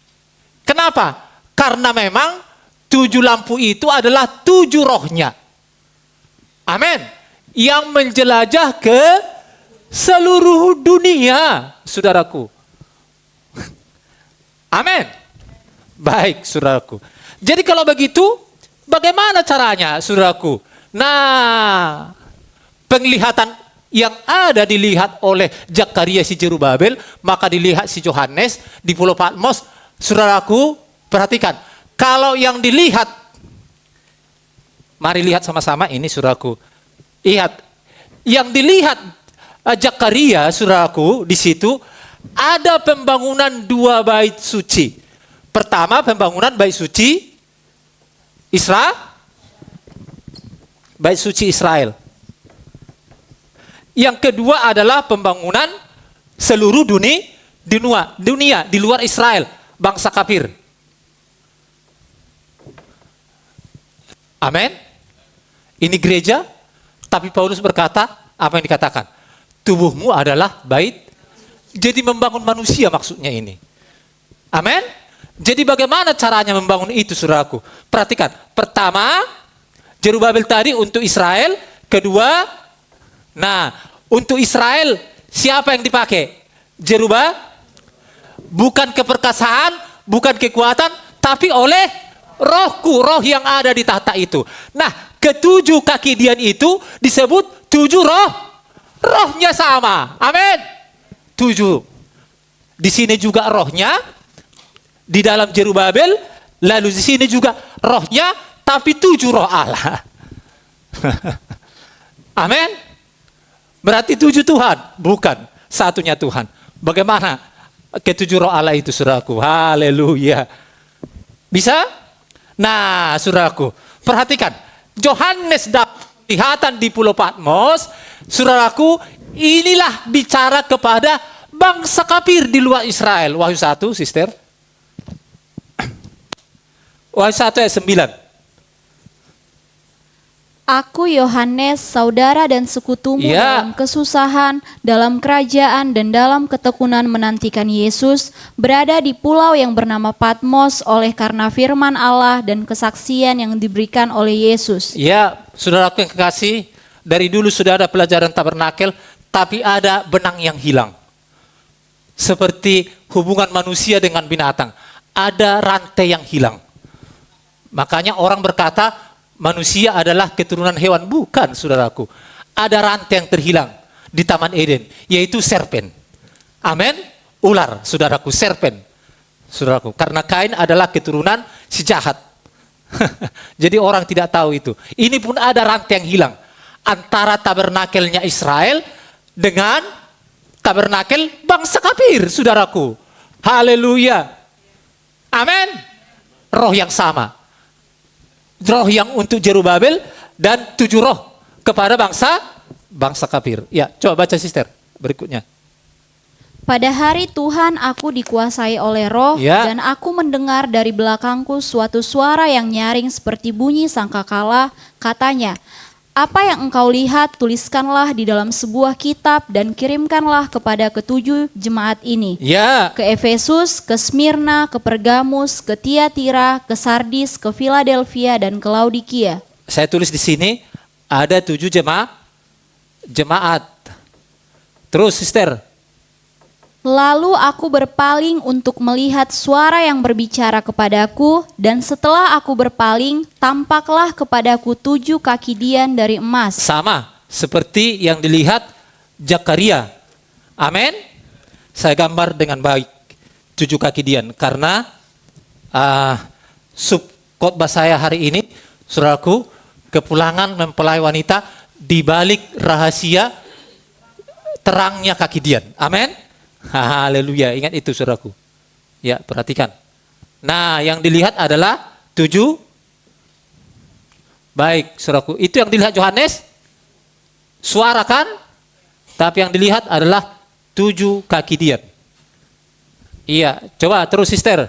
Kenapa? Karena memang 7 lampu itu adalah 7 rohnya. Amin. Yang menjelajah ke seluruh dunia, saudaraku. Amin. Baik, saudaraku. Jadi kalau begitu, bagaimana caranya, saudaraku? Nah, penglihatan yang ada dilihat oleh Zakaria si Jerubabel, maka dilihat si Yohanes di Pulau Patmos. Saudaraku, perhatikan. Kalau yang dilihat, mari lihat sama-sama ini saudaraku. Lihat, yang dilihat Zakaria saudaraku di situ ada pembangunan 2 bait suci. Pertama pembangunan bait suci bait suci Israel. Yang kedua adalah pembangunan seluruh dunia di luar Israel, bangsa kafir. Amin. Ini gereja, tapi Paulus berkata, apa yang dikatakan? Tubuhmu adalah bait. Jadi membangun manusia maksudnya ini. Amin. Jadi bagaimana caranya membangun itu saudaraku? Perhatikan, pertama, Jerubabel tadi untuk Israel, Kedua, nah untuk Israel siapa yang dipakai? Bukan keperkasaan, bukan kekuatan, tapi oleh rohku, roh yang ada di tahta itu. Nah, ketujuh kaki Dian itu disebut 7 roh. Rohnya sama. Amin. 7. Di sini juga rohnya di dalam Zerubabel, lalu di sini juga rohnya, tapi 7 roh Allah. Amin. Berarti 7 Tuhan, bukan satunya Tuhan. Bagaimana ketujuh roh Allah itu, saudaraku? Haleluya. Bisa? Nah, saudaraku, perhatikan. Yohanes dapat kelihatan di Pulau Patmos, saudaraku, inilah bicara kepada bangsa kafir di luar Israel. Wahyu 1, sister. Wahyu 1 ayat 9. Aku Yohanes, saudara dan sekutumu dalam kesusahan, dalam kerajaan dan dalam ketekunan menantikan Yesus, berada di pulau yang bernama Patmos oleh karena firman Allah dan kesaksian yang diberikan oleh Yesus. Ya, saudaraku yang kekasih, dari dulu sudah ada pelajaran tabernakel, tapi ada benang yang hilang. Seperti hubungan manusia dengan binatang, ada rantai yang hilang. Makanya orang berkata, manusia adalah keturunan hewan. Bukan, saudaraku. Ada rantai yang terhilang di Taman Eden, yaitu serpen. Amin. Ular, saudaraku, serpen. Saudaraku, karena Kain adalah keturunan si jahat. Jadi orang tidak tahu itu. Ini pun ada rantai yang hilang antara tabernakelnya Israel dengan tabernakel bangsa kafir, saudaraku. Haleluya. Amin. Roh yang sama. Roh yang untuk Zerubabel dan 7 roh kepada bangsa kafir. Ya, coba baca sister berikutnya. Pada hari Tuhan aku dikuasai oleh roh, dan aku mendengar dari belakangku suatu suara yang nyaring seperti bunyi sangkakala, katanya, apa yang engkau lihat tuliskanlah di dalam sebuah kitab dan kirimkanlah kepada ketujuh jemaat ini. Ke Efesus, ke Smyrna, ke Pergamus, ke Tiatira, ke Sardis, ke Philadelphia dan ke Laodikia. Saya tulis di sini ada 7 jemaat. Terus sister. Lalu aku berpaling untuk melihat suara yang berbicara kepadaku, dan setelah aku berpaling, tampaklah kepadaku 7 kaki Dian dari emas. Sama seperti yang dilihat Zakaria. Amin. Saya gambar dengan baik 7 kaki Dian, karena subkhotbah saya hari ini, saudaraku, kepulangan mempelai wanita di balik rahasia terangnya kaki Dian. Amin. Haleluya, ingat itu saudaraku. Ya, perhatikan. Nah, yang dilihat adalah 7. Baik, saudaraku. Itu yang dilihat Yohanes. Suara kan? Tapi yang dilihat adalah 7 kaki Dian. Iya, coba terus sister.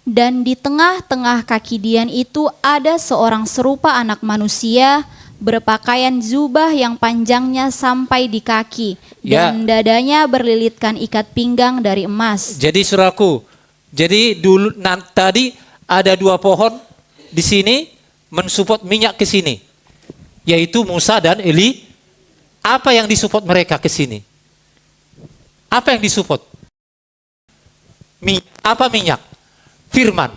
Dan di tengah-tengah kaki Dian itu ada seorang serupa anak manusia, berpakaian jubah yang panjangnya sampai di kaki, dan dadanya berlilitkan ikat pinggang dari emas. Jadi saudaraku, jadi dulu tadi ada 2 pohon di sini mensupport minyak ke sini, yaitu Musa dan Eli. Apa yang disupport mereka ke sini? Apa yang disupport? Apa minyak? Firman.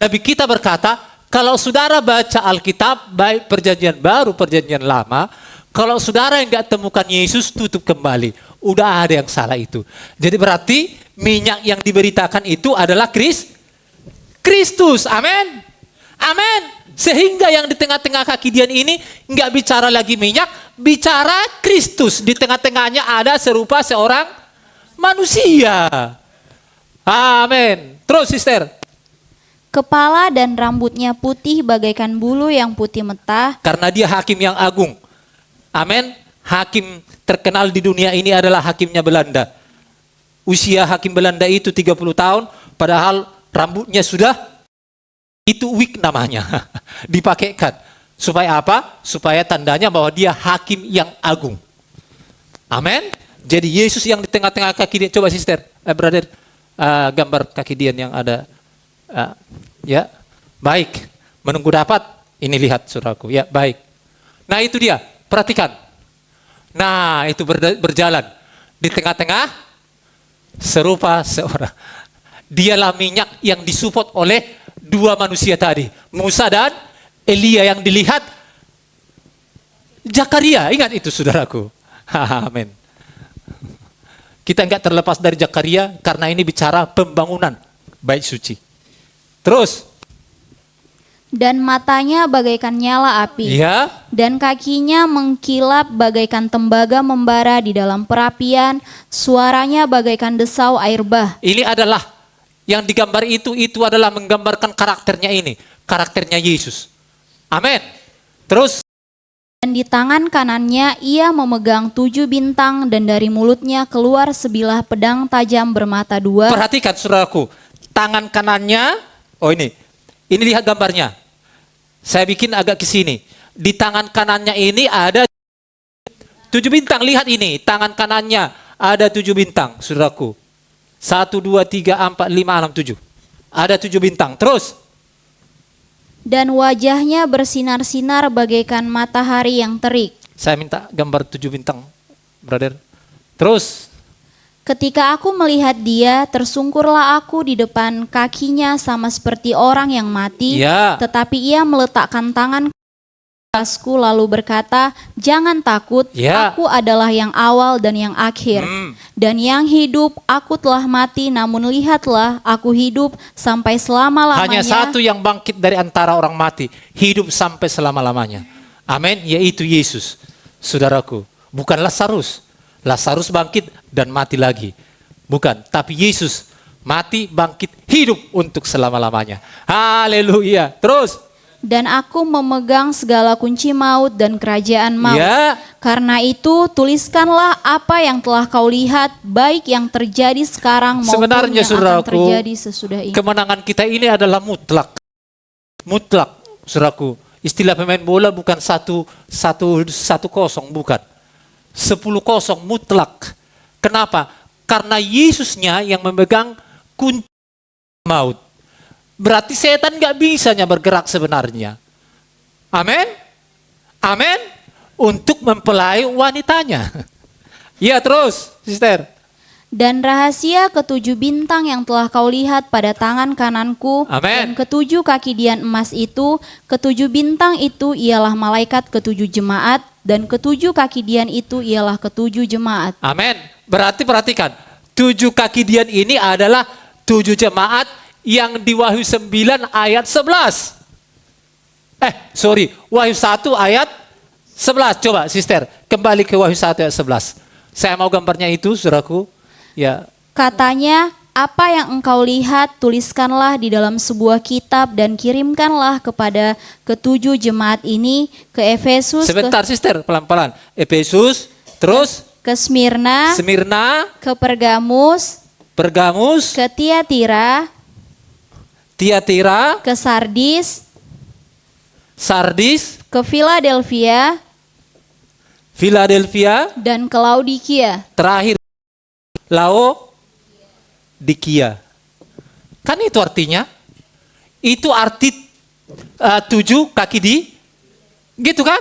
Nabi kita berkata, kalau saudara baca Alkitab, baik perjanjian baru, perjanjian lama, kalau saudara yang nggak temukan Yesus, tutup kembali. Udah ada yang salah itu. Jadi berarti minyak yang diberitakan itu adalah Kristus. Amin. Amin. Sehingga yang di tengah-tengah kaki Dian ini nggak bicara lagi minyak, bicara Kristus. Di tengah-tengahnya ada serupa seorang manusia. Amin. Terus sister. Kepala dan rambutnya putih bagaikan bulu yang putih mentah. Karena dia hakim yang agung. Amin. Hakim terkenal di dunia ini adalah hakimnya Belanda. Usia hakim Belanda itu 30 tahun. Padahal rambutnya sudah, itu wig namanya. Dipakaikan. Supaya apa? Supaya tandanya bahwa dia hakim yang agung. Amin. Jadi Yesus yang di tengah-tengah kaki dia. Coba sister, brother, gambar kaki Dian yang ada. Ya, baik. Menunggu dapat, ini lihat saudaraku. Ya, baik. Nah itu dia. Perhatikan. Nah, itu berjalan. Di tengah-tengah, serupa seorang. Dialah minyak yang disupport oleh dua manusia tadi. Musa dan Elia yang dilihat Zakaria. Ingat itu saudaraku. Amin. Kita enggak terlepas dari Zakaria karena ini bicara pembangunan bait suci. Terus. Dan matanya bagaikan nyala api. Ya. Dan kakinya mengkilap bagaikan tembaga membara di dalam perapian. Suaranya bagaikan desau air bah. Ini adalah yang digambar itu adalah menggambarkan karakternya ini. Karakternya Yesus. Amin. Terus. Dan di tangan kanannya ia memegang 7 bintang dan dari mulutnya keluar sebilah pedang tajam bermata 2. Perhatikan saudaraku. Tangan kanannya. Oh ini lihat gambarnya. Saya bikin agak ke sini. Di tangan kanannya ini ada 7 bintang. Lihat ini, tangan kanannya ada 7 bintang, saudaraku. 1, 2, 3, 4, 5, 6, 7. Ada 7 bintang. Terus. Dan wajahnya bersinar-sinar bagaikan matahari yang terik. Saya minta gambar 7 bintang, brother. Terus. Ketika aku melihat dia, tersungkurlah aku di depan kakinya sama seperti orang yang mati. Ya. Tetapi ia meletakkan tangan ke atasku lalu berkata, jangan takut, Ya. aku adalah yang awal dan yang akhir. Dan yang hidup, aku telah mati, namun lihatlah, aku hidup sampai selama-lamanya. Hanya satu yang bangkit dari antara orang mati. Hidup sampai selama-lamanya. Amin. Yaitu Yesus. Saudaraku. Bukan Lazarus. Lazarus bangkit dan mati lagi. Bukan, tapi Yesus mati, bangkit, hidup untuk selama-lamanya. Haleluya. Terus. Dan aku memegang segala kunci maut dan kerajaan maut. Ya. Karena itu tuliskanlah apa yang telah kau lihat, baik yang terjadi sekarang maupun Sebenarnya, yang akan saudaraku, terjadi sesudah ini. Kemenangan kita ini adalah mutlak. Mutlak, saudaraku. Istilah pemain bola bukan 1-0, bukan. 10-0 mutlak. Kenapa? Karena Yesusnya yang memegang kunci maut. Berarti setan gak bisanya bergerak sebenarnya. Amin? Amin? Untuk mempelai wanitanya. Ya terus, sister. Dan rahasia 7 bintang yang telah kau lihat pada tangan kananku, Amin. dan 7 kaki dian emas itu, 7 bintang itu ialah malaikat 7 jemaat, dan 7 kaki dian itu ialah 7 jemaat. Amin. Berarti perhatikan, 7 kaki dian ini adalah 7 jemaat yang di Wahyu 9 ayat 11. Wahyu 1 ayat 11. Coba sister, kembali ke Wahyu 1 ayat 11. Saya mau gambarnya itu, saudaraku. Ya. Katanya, apa yang engkau lihat tuliskanlah di dalam sebuah kitab dan kirimkanlah kepada 7 jemaat ini, ke Efesus, Sebentar sister, pelan-pelan. Efesus, terus ke Smyrna, ke Pergamus, ke Tiatira, ke Sardis, ke Philadelphia, dan ke Laodikia. Terakhir Laodikia. Kan itu artinya? Itu arti 7 kaki di, gitu kan?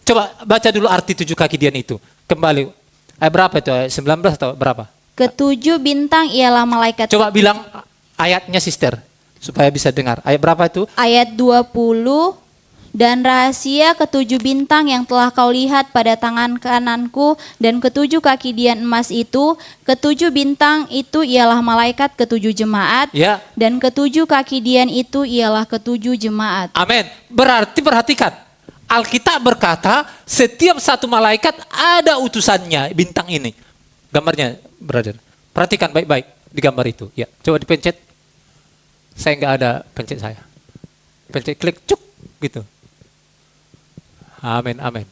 Coba baca dulu arti 7 kaki dian itu. Kembali. Berapa itu? 19 atau berapa? 7 bintang ialah malaikat. Coba bilang ayatnya sister supaya bisa dengar. Ayat berapa itu? Ayat 20. Dan rahasia 7 bintang yang telah kau lihat pada tangan kananku dan 7 kaki dian emas itu, 7 bintang itu ialah malaikat 7 jemaat, Ya. dan 7 kaki dian itu ialah 7 jemaat. Amin. Berarti perhatikan. Alkitab berkata setiap satu malaikat ada utusannya, bintang ini. Gambarnya, brother. Perhatikan baik-baik di gambar itu. Ya, coba dipencet. Saya nggak ada pencet saya. Pencet klik cuk gitu. Amin, amin.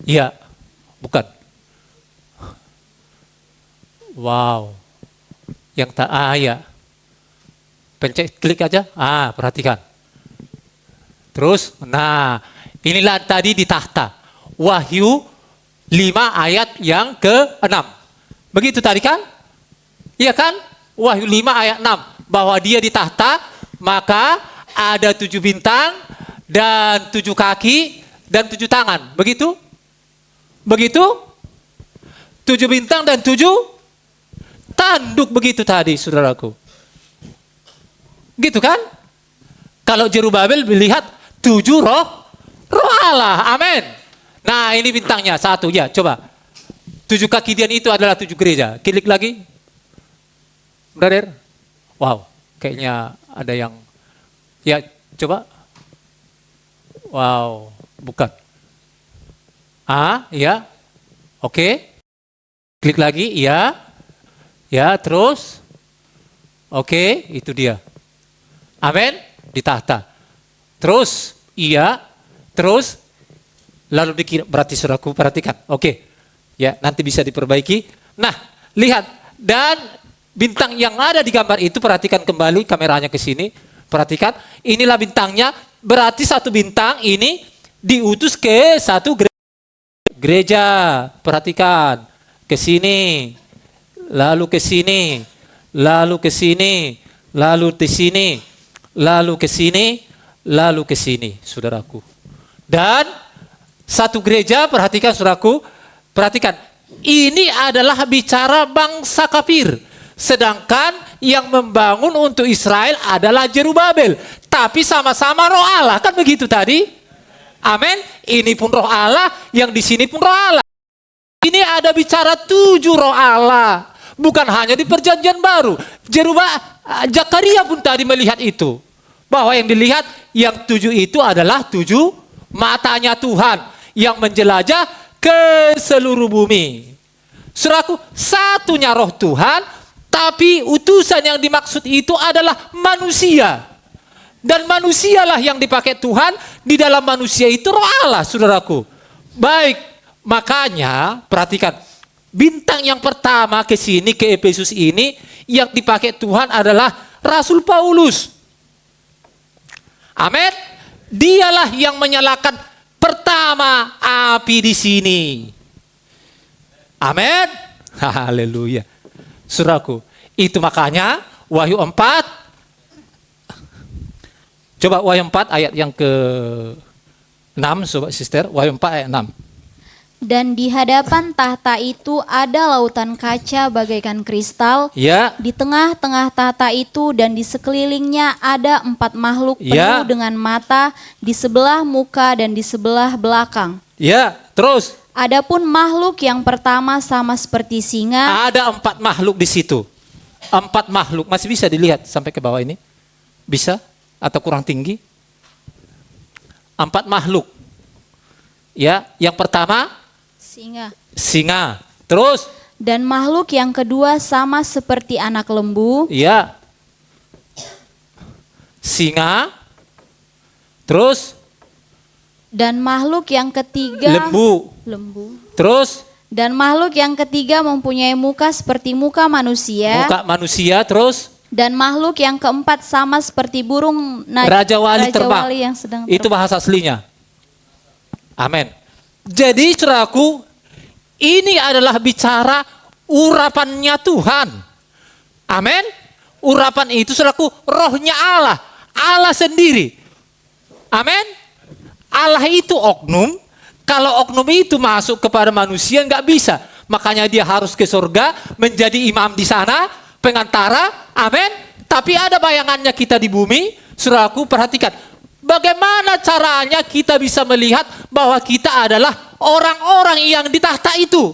Iya, bukan. Wow. Yang tak ya. Pencet klik aja. Perhatikan. Terus, nah, inilah tadi di tahta. Wahyu 5 ayat yang ke-6. Begitu tadi kan? Iya kan? Wahyu 5 ayat 6. Bahwa dia di tahta, maka ada 7 bintang dan 7 kaki dan 7 tangan. Begitu? Begitu? 7 bintang dan 7 tanduk begitu tadi, saudaraku. Gitu kan? Kalau Zerubabel melihat 7 roh Allah. Amin. Nah, ini bintangnya 1 ya, coba. 7 kaki Dian itu adalah 7 gereja. Klik lagi. Brother. Wow, kayaknya ada yang ya, coba. Wow, bukan. Ya. Oke. Klik lagi, iya. Ya, terus. Oke, itu dia. Amin. Di tahta. Terus, iya. Terus, lalu dikira, berarti saudaraku perhatikan. Oke. Ya, nanti bisa diperbaiki. Nah, lihat. Dan bintang yang ada di gambar itu, perhatikan kembali kameranya ke sini. Perhatikan, inilah bintangnya. Berarti 1 bintang ini diutus ke 1 gereja. Perhatikan. Ke sini. Lalu ke sini. Lalu ke sini. Lalu ke sini. Lalu ke sini. Lalu ke sini, saudaraku. Dan 1 gereja, perhatikan saudaraku. Perhatikan. Ini adalah bicara bangsa kafir. Sedangkan yang membangun untuk Israel adalah Zerubabel. Tapi sama-sama roh Allah. Kan begitu tadi? Amin. Ini pun roh Allah. Yang di sini pun roh Allah. Ini ada bicara 7 roh Allah. Bukan hanya di perjanjian baru. Zakaria pun tadi melihat itu. Bahwa yang dilihat yang 7 itu adalah 7 matanya Tuhan. Yang menjelajah ke seluruh bumi. Saudaraku, satunya roh Tuhan. Tapi utusan yang dimaksud itu adalah manusia. Dan manusialah yang dipakai Tuhan. Di dalam manusia itu roh Allah, saudaraku. Baik. Makanya perhatikan, bintang yang pertama ke sini, ke Efesus ini, yang dipakai Tuhan adalah Rasul Paulus. Amin. Dialah yang menyalakan pertama api di sini. Amin. Haleluya. Saudaraku, itu makanya Wahyu 4. Coba Wahyu 4 ayat yang ke-6, sobat sister. Wahyu 4 ayat 6. Dan di hadapan tahta itu ada lautan kaca bagaikan kristal. Ya. Di tengah-tengah tahta itu dan di sekelilingnya ada 4 makhluk penuh dengan mata di sebelah muka dan di sebelah belakang. Ya, terus. Adapun makhluk yang pertama sama seperti singa. Ada 4 makhluk di situ. 4 makhluk. Masih bisa dilihat sampai ke bawah ini? Bisa? Atau kurang tinggi? 4 makhluk. Ya, yang pertama singa. Terus? Dan makhluk yang kedua sama seperti anak lembu. Ya. Singa. Terus? Dan makhluk yang ketiga lembu. Terus? Dan makhluk yang ketiga mempunyai muka seperti muka manusia. Muka manusia, terus? Dan makhluk yang keempat sama seperti burung Raja Wali terbang. yang sedang terbang. Itu bahasa aslinya. Amin. Jadi saudaraku, ini adalah bicara urapannya Tuhan. Amin. Urapan itu saudaraku, rohnya Allah. Allah sendiri. Amin. Allah itu oknum. Kalau oknum itu masuk kepada manusia nggak bisa. Makanya dia harus ke surga menjadi imam di sana, pengantara. Amin. Tapi ada bayangannya kita di bumi. Saudaraku, perhatikan. Bagaimana caranya kita bisa melihat bahwa kita adalah orang-orang yang di tahta itu.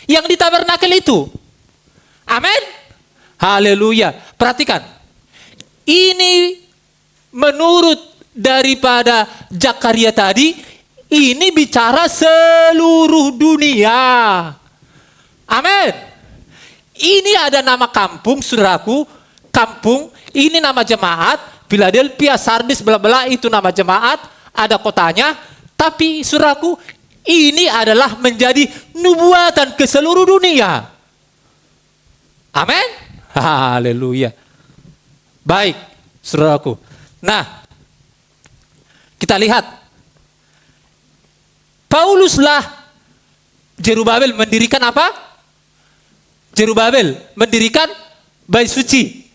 Yang di tabernakel itu. Amin. Haleluya. Perhatikan. Ini menurut daripada Zakaria tadi, ini bicara seluruh dunia. Amin. Ini ada nama kampung, saudaraku. Kampung, ini nama jemaat. Philadelphia, Sardis, bla-bla, itu nama jemaat. Ada kotanya. Tapi, saudaraku, ini adalah menjadi nubuatan ke seluruh dunia. Amin. Haleluya. Baik, saudaraku. Nah, kita lihat. Pauluslah Zerubabel mendirikan apa? Zerubabel mendirikan bait suci.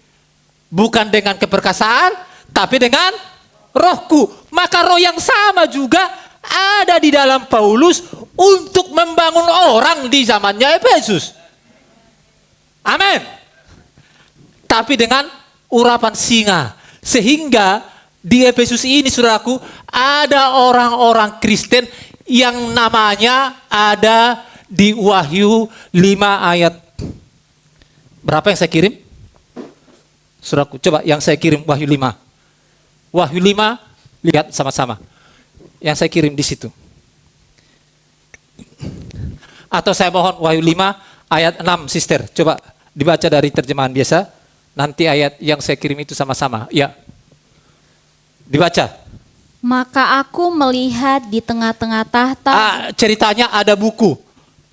Bukan dengan keperkasaan, tapi dengan rohku. Maka roh yang sama juga ada di dalam Paulus untuk membangun orang di zamannya Efesus. Amin. Tapi dengan urapan singa. Sehingga di Efesus ini saudaraku, ada orang-orang Kristen yang namanya ada di Wahyu 5 ayat. Berapa yang saya kirim? Saudaraku, coba yang saya kirim Wahyu 5. Wahyu 5, lihat sama-sama. Yang saya kirim di situ. Atau saya mohon Wahyu 5 ayat 6, sister. Coba dibaca dari terjemahan biasa. Nanti ayat yang saya kirim itu sama-sama. Ya. Dibaca. Maka aku melihat di tengah-tengah tahta. Ceritanya ada buku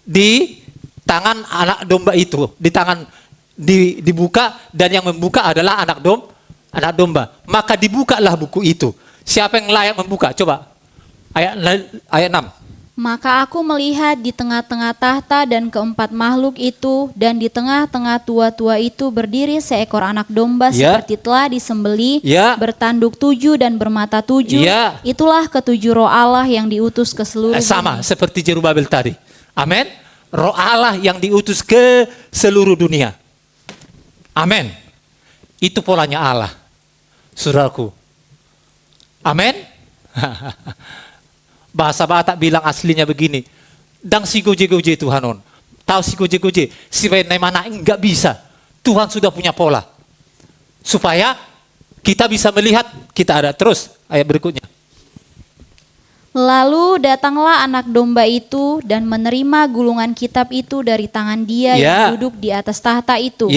di tangan anak domba itu. Di tangan dibuka dan yang membuka adalah anak domba. Maka dibukalah buku itu. Siapa yang layak membuka? Coba. Ayat 6. Maka aku melihat di tengah-tengah tahta dan keempat makhluk itu, dan di tengah-tengah tua-tua itu berdiri seekor anak domba seperti telah disembeli, bertanduk 7 dan bermata 7. Itulah ketujuh roh Allah yang diutus ke seluruh sama dunia. Seperti Jerubabel tadi. Amin. Roh Allah yang diutus ke seluruh dunia. Amin. Itu polanya Allah. Saudaraku. Amin. Bahasa Batak bilang aslinya begini. Dang si goje-goje Tuhanon. Tahu si goje-goje. Si mana enggak bisa. Tuhan sudah punya pola. Supaya kita bisa melihat kita ada. Terus ayat berikutnya. Lalu datanglah anak domba itu dan menerima gulungan kitab itu dari tangan dia yang duduk di atas tahta itu.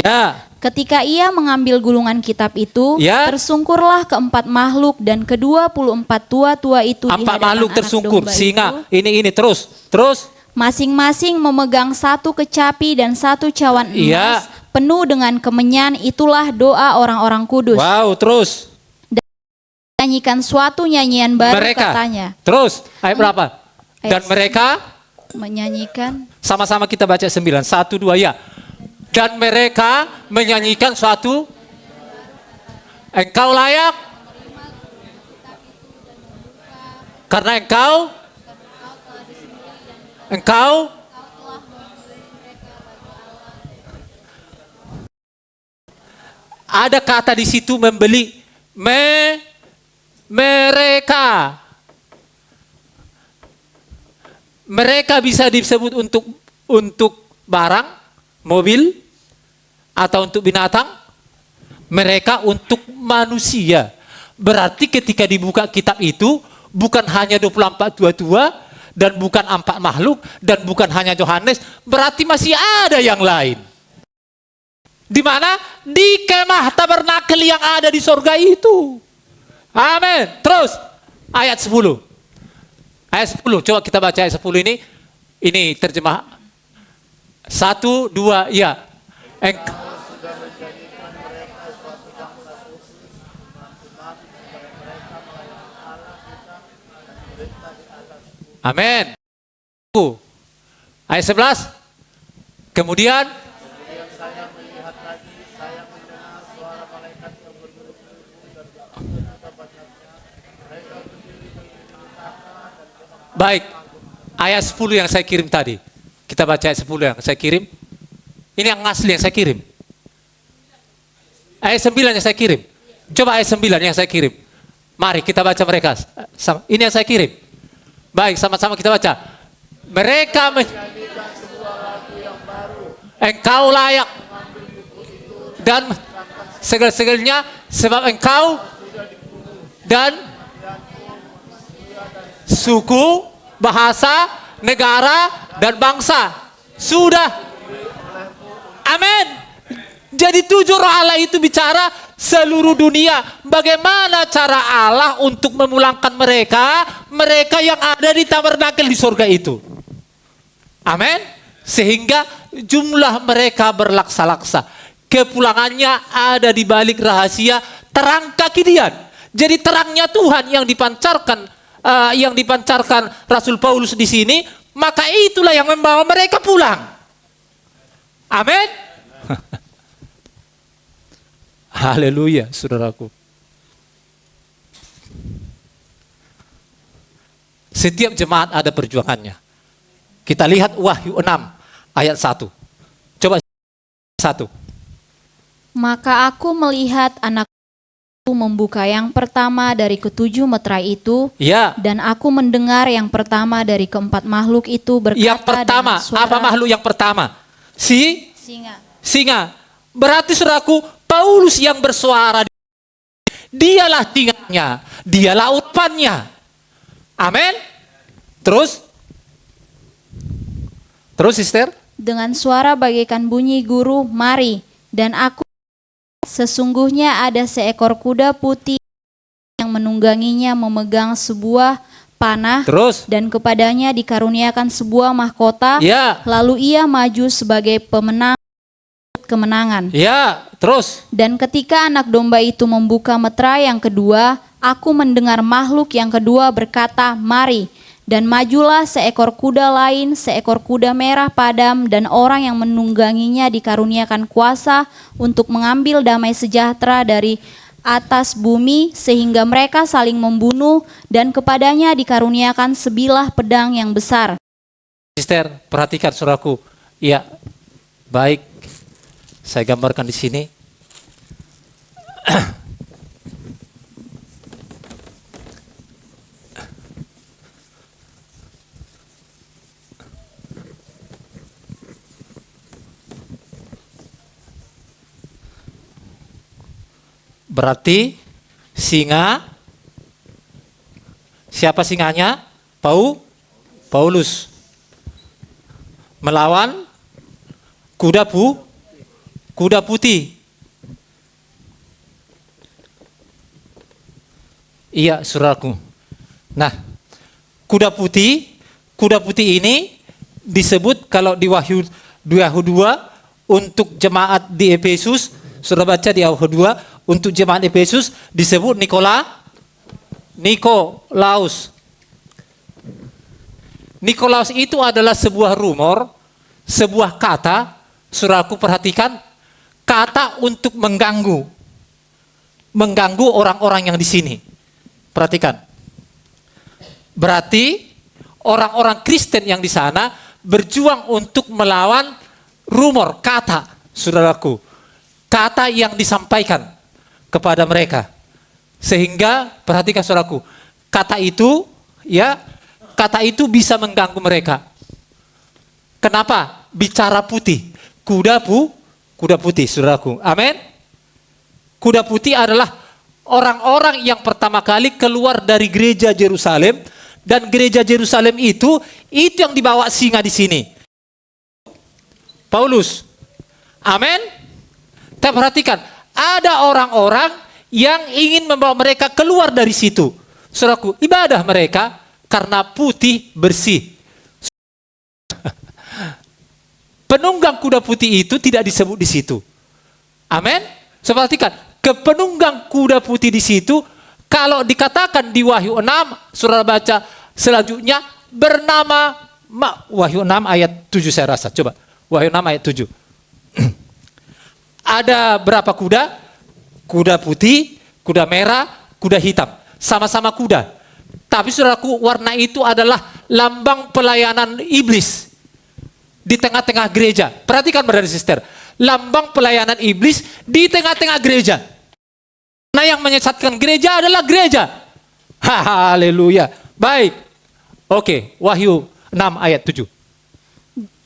Ketika ia mengambil gulungan kitab itu, tersungkurlah keempat makhluk dan ke-24 tua-tua itu di hadapan makhluk anak tersungkur, domba singa, itu. ini terus. Masing-masing memegang satu kecapi dan satu cawan emas penuh dengan kemenyan. Itulah doa orang-orang kudus. Wow, terus. Nyanyikan suatu nyanyian baru mereka. Katanya. Terus, ayat berapa? Dan mereka menyanyikan. Sama-sama kita baca 9, 1, 2 ya. Dan mereka menyanyikan suatu. Engkau layak. Karena engkau ada kata di situ membeli. Mereka bisa disebut untuk barang, mobil, atau untuk binatang. Mereka untuk manusia. Berarti ketika dibuka kitab itu bukan hanya 24 tua-tua dan bukan 4 makhluk dan bukan hanya Yohanes, berarti masih ada yang lain. Di mana? Di kemah tabernakel yang ada di sorga itu. Amin. Terus ayat 10. Ayat 10, coba kita baca ayat 10 ini. Ini terjemah 1, 2, ya. Amin. Ayat 11. Kemudian saya melihat lagi, saya mendengar suara malaikat yang berdiri dari baik. Ayat 10 yang saya kirim tadi. Kita baca ayat 10 yang saya kirim. Ini yang asli yang saya kirim. Ayat 9 yang saya kirim. Coba ayat 9 yang saya kirim. Mari kita baca mereka. Ini yang saya kirim. Baik, sama-sama kita baca. Mereka menyanyikan sebuah lagu yang baru. Engkau layak. Dan segala-segalanya sebab engkau dan suku, bahasa, negara, dan bangsa. Sudah. Amin. Jadi 7 roh Allah itu bicara seluruh dunia. Bagaimana cara Allah untuk memulangkan mereka yang ada di tabernakel di surga itu. Amin. Sehingga jumlah mereka berlaksa-laksa. Kepulangannya ada di balik rahasia terang kekidian. Jadi terangnya Tuhan yang dipancarkan Rasul Paulus di sini, maka itulah yang membawa mereka pulang. Amin. Haleluya, saudaraku. Setiap jemaat ada perjuangannya. Kita lihat Wahyu 6 ayat 1. Coba 1. Maka aku melihat anak membuka yang pertama dari ketujuh meterai itu, Ya. dan aku mendengar yang pertama dari keempat makhluk itu berkata Yang pertama, dengan suara apa makhluk yang pertama? singa. Singa. Berarti saudaraku, Paulus yang bersuara, dialah singanya, dialah utupannya. Amin. Terus, sister? Dengan suara bagaikan bunyi guru, mari. Dan aku sesungguhnya ada seekor kuda putih yang menungganginya memegang sebuah panah. Terus? Dan kepadanya dikaruniakan sebuah mahkota. Ya. Lalu ia maju sebagai pemenang kemenangan. Ya. Terus? Dan ketika anak domba itu membuka meterai yang kedua, aku mendengar makhluk yang kedua berkata, mari. Dan majulah seekor kuda lain, seekor kuda merah padam, dan orang yang menungganginya dikaruniakan kuasa untuk mengambil damai sejahtera dari atas bumi, sehingga mereka saling membunuh, dan kepadanya dikaruniakan sebilah pedang yang besar. Sister, perhatikan saudaraku. Ya, baik. Saya gambarkan di sini. Berarti singa, siapa singanya? Paulus. Melawan kuda putih. Iya, saudaraku. Nah, kuda putih ini disebut kalau di Wahyu 2 untuk jemaat di Efesus, sudah baca di Wahyu 2, untuk jemaat Efesus disebut Nikolaus. Nikolaus itu adalah sebuah rumor, sebuah kata, saudaraku perhatikan, kata untuk mengganggu orang-orang yang di sini. Perhatikan. Berarti orang-orang Kristen yang di sana berjuang untuk melawan rumor, kata, saudaraku. Kata yang disampaikan kepada mereka. Sehingga perhatikan saudaraku, kata itu bisa mengganggu mereka. Kenapa? Bicara putih. Kuda putih, saudaraku. Amin. Kuda putih adalah orang-orang yang pertama kali keluar dari gereja Yerusalem, dan gereja Yerusalem itu yang dibawa singa di sini. Paulus. Amin. Kita perhatikan, ada orang-orang yang ingin membawa mereka keluar dari situ. Saudaraku, ibadah mereka karena putih bersih. Penunggang kuda putih itu tidak disebut di situ. Amin. Perhatikan, penunggang kuda putih di situ, kalau dikatakan di Wahyu 6, saudara baca selanjutnya, bernama Wahyu 6 ayat 7 saya rasa. Coba, Wahyu 6 ayat 7. Ada berapa kuda? Kuda putih, kuda merah, kuda hitam. Sama-sama kuda. Tapi saudaraku, warna itu adalah lambang pelayanan iblis di tengah-tengah gereja. Perhatikan brother sister, lambang pelayanan iblis di tengah-tengah gereja. Nah, yang menyesatkan gereja adalah gereja. Haleluya. Baik. Oke, Wahyu 6 ayat 7.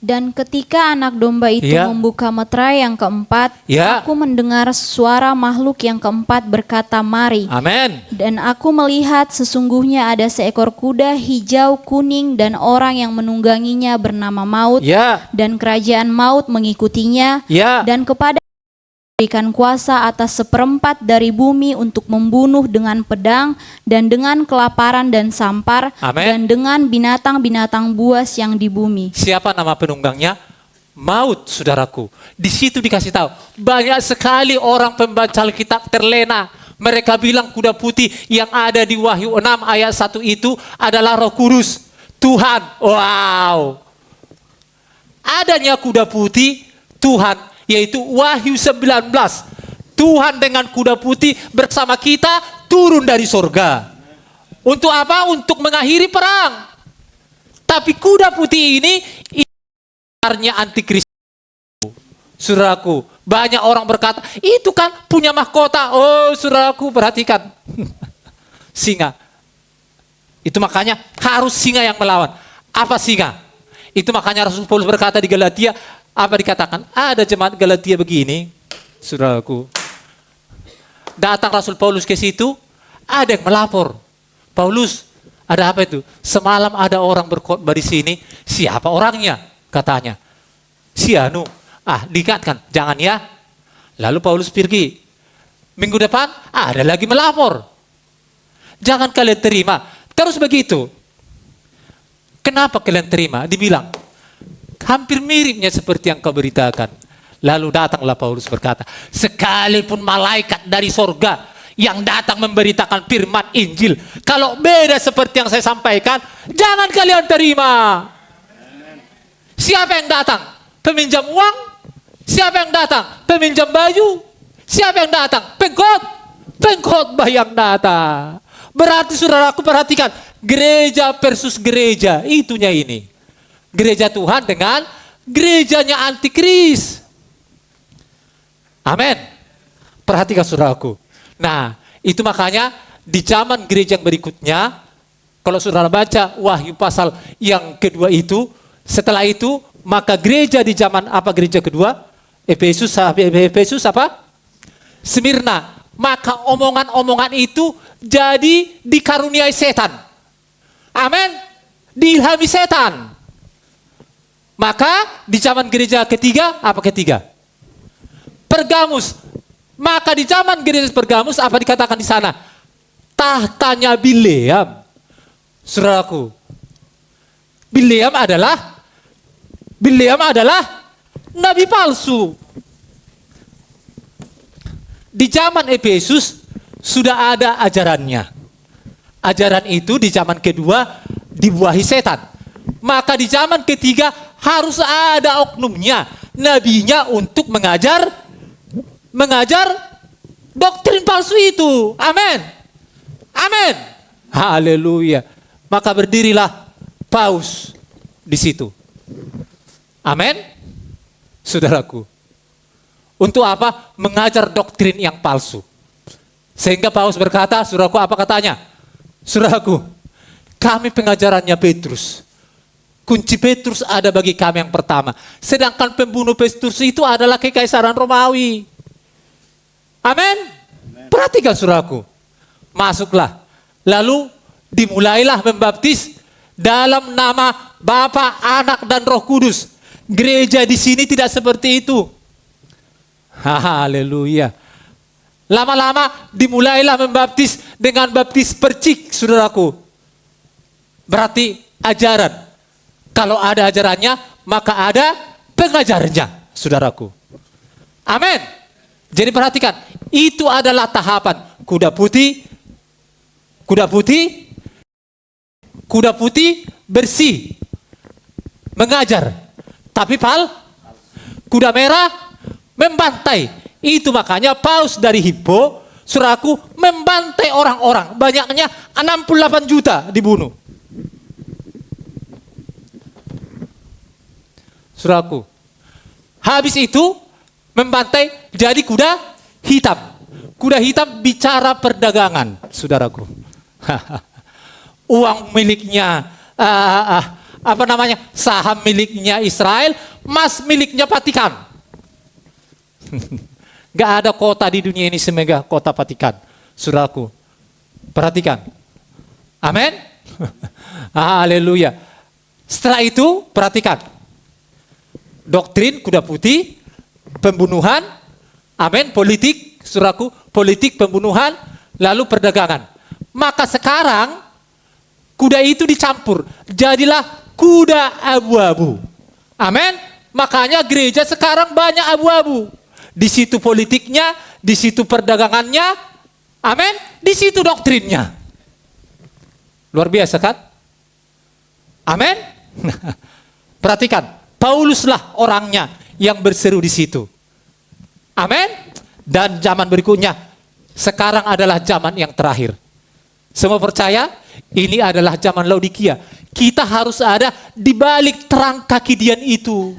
Dan ketika anak domba itu membuka meterai yang keempat, aku mendengar suara makhluk yang keempat berkata, mari. Amin. Dan aku melihat sesungguhnya ada seekor kuda hijau kuning, dan orang yang menungganginya bernama Maut, dan kerajaan maut mengikutinya, dan kepada berikan kuasa atas seperempat dari bumi untuk membunuh dengan pedang, dan dengan kelaparan dan sampar, dan dengan binatang-binatang buas yang di bumi. Siapa nama penunggangnya? Maut, saudaraku. Di situ dikasih tahu, banyak sekali orang pembaca Alkitab terlena. Mereka bilang kuda putih yang ada di Wahyu 6 ayat 1 itu adalah Roh Kudus, Tuhan. Wow. Adanya kuda putih, Tuhan, yaitu Wahyu 19. Tuhan dengan kuda putih bersama kita turun dari sorga. Untuk apa? Untuk mengakhiri perang. Tapi kuda putih ini sebenarnya antikristus. Saudaraku, banyak orang berkata, itu kan punya mahkota. Oh, saudaraku, perhatikan. Singa. Itu makanya harus singa yang melawan. Apa singa? Itu makanya Rasul Paulus berkata di Galatia, apa dikatakan? Ada jemaat Galatia begini, saudaraku. Datang Rasul Paulus ke situ, ada yang melapor. Paulus, ada apa itu? Semalam ada orang berkhotbah di sini. Siapa orangnya? Katanya. Si Anu. Diingatkan, jangan ya. Lalu Paulus pergi. Minggu depan ada lagi melapor. Jangan kalian terima. Terus begitu. Kenapa kalian terima? Dibilang, hampir miripnya seperti yang kau beritakan. Lalu datanglah Paulus berkata, sekalipun malaikat dari sorga yang datang memberitakan firman Injil, kalau beda seperti yang saya sampaikan, jangan kalian terima. Siapa yang datang? Peminjam uang? Siapa yang datang? Peminjam baju? Siapa yang datang? Pengkhotbah yang datang. Berarti saudaraku perhatikan, gereja versus gereja, itunya ini. Gereja Tuhan dengan gerejanya antikris. Amin. Perhatikan saudaraku. Nah, itu makanya di zaman gereja yang berikutnya, kalau saudara baca Wahyu pasal yang kedua itu, setelah itu, maka gereja di zaman apa gereja kedua? Efesus apa? Smyrna. Maka omongan-omongan itu jadi dikaruniai setan. Amin. Diilhami setan. Maka di zaman gereja ketiga, apa ketiga? Pergamus. Maka di zaman gereja Pergamus, apa dikatakan di sana? Tahtanya Bileam. Saudaraku, Bileam adalah nabi palsu. Di zaman Efesus sudah ada ajarannya. Ajaran itu di zaman kedua dibuahi setan. Maka di zaman ketiga harus ada oknumnya, nabinya untuk mengajar doktrin palsu itu. Amin. Amin. Haleluya. Maka berdirilah Paus di situ. Amin. Saudaraku. Untuk apa? Mengajar doktrin yang palsu. Sehingga Paulus berkata, saudaraku, apa katanya? Saudaraku, kami pengajarannya Petrus. Kunci Petrus ada bagi kami yang pertama. Sedangkan pembunuh Petrus itu adalah kekaisaran Romawi. Amin. Perhatikan saudaraku. Masuklah. Lalu dimulailah membaptis dalam nama Bapa, Anak, dan Roh Kudus. Gereja di sini tidak seperti itu. Haleluya. Lama-lama dimulailah membaptis dengan baptis percik, saudaraku. Berarti ajaran. Kalau ada ajarannya, maka ada pengajarnya, saudaraku. Amin. Jadi perhatikan, itu adalah tahapan kuda putih bersih, mengajar. Tapi kuda merah membantai. Itu makanya Paus dari Hippo, saudaraku, membantai orang-orang. Banyaknya 68 juta dibunuh. Saudaraku. Habis itu membantai jadi kuda hitam. Kuda hitam bicara perdagangan, saudaraku. Uang miliknya, saham miliknya Israel, emas miliknya Vatikan. Gak ada kota di dunia ini semegah kota Vatikan, saudaraku. Perhatikan. Amin. Haleluya. Setelah itu perhatikan. Doktrin kuda putih, pembunuhan, amin, politik, saudaraku, politik, pembunuhan, lalu perdagangan. Maka sekarang kuda itu dicampur, jadilah kuda abu-abu. Amin. Makanya gereja sekarang banyak abu-abu. Di situ politiknya, di situ perdagangannya, amin, di situ doktrinnya. Luar biasa kan? Amin. Perhatikan, Pauluslah orangnya yang berseru di situ. Amin. Dan zaman berikutnya, sekarang adalah zaman yang terakhir. Semua percaya? Ini adalah zaman Laodikia. Kita harus ada di balik terang kaki Dian itu.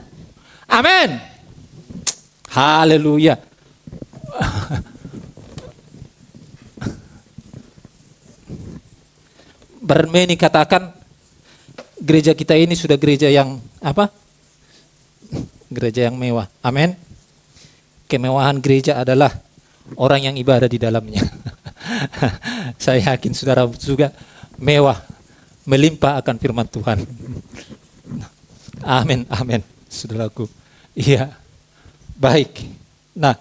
Amin. Haleluya. Bermeni katakan gereja kita ini sudah gereja yang apa? Gereja yang mewah. Amin. Kemewahan gereja adalah orang yang ibadah di dalamnya. Saya yakin saudara juga mewah, melimpah akan firman Tuhan. Amin, amin, saudaraku. Iya, baik. Nah,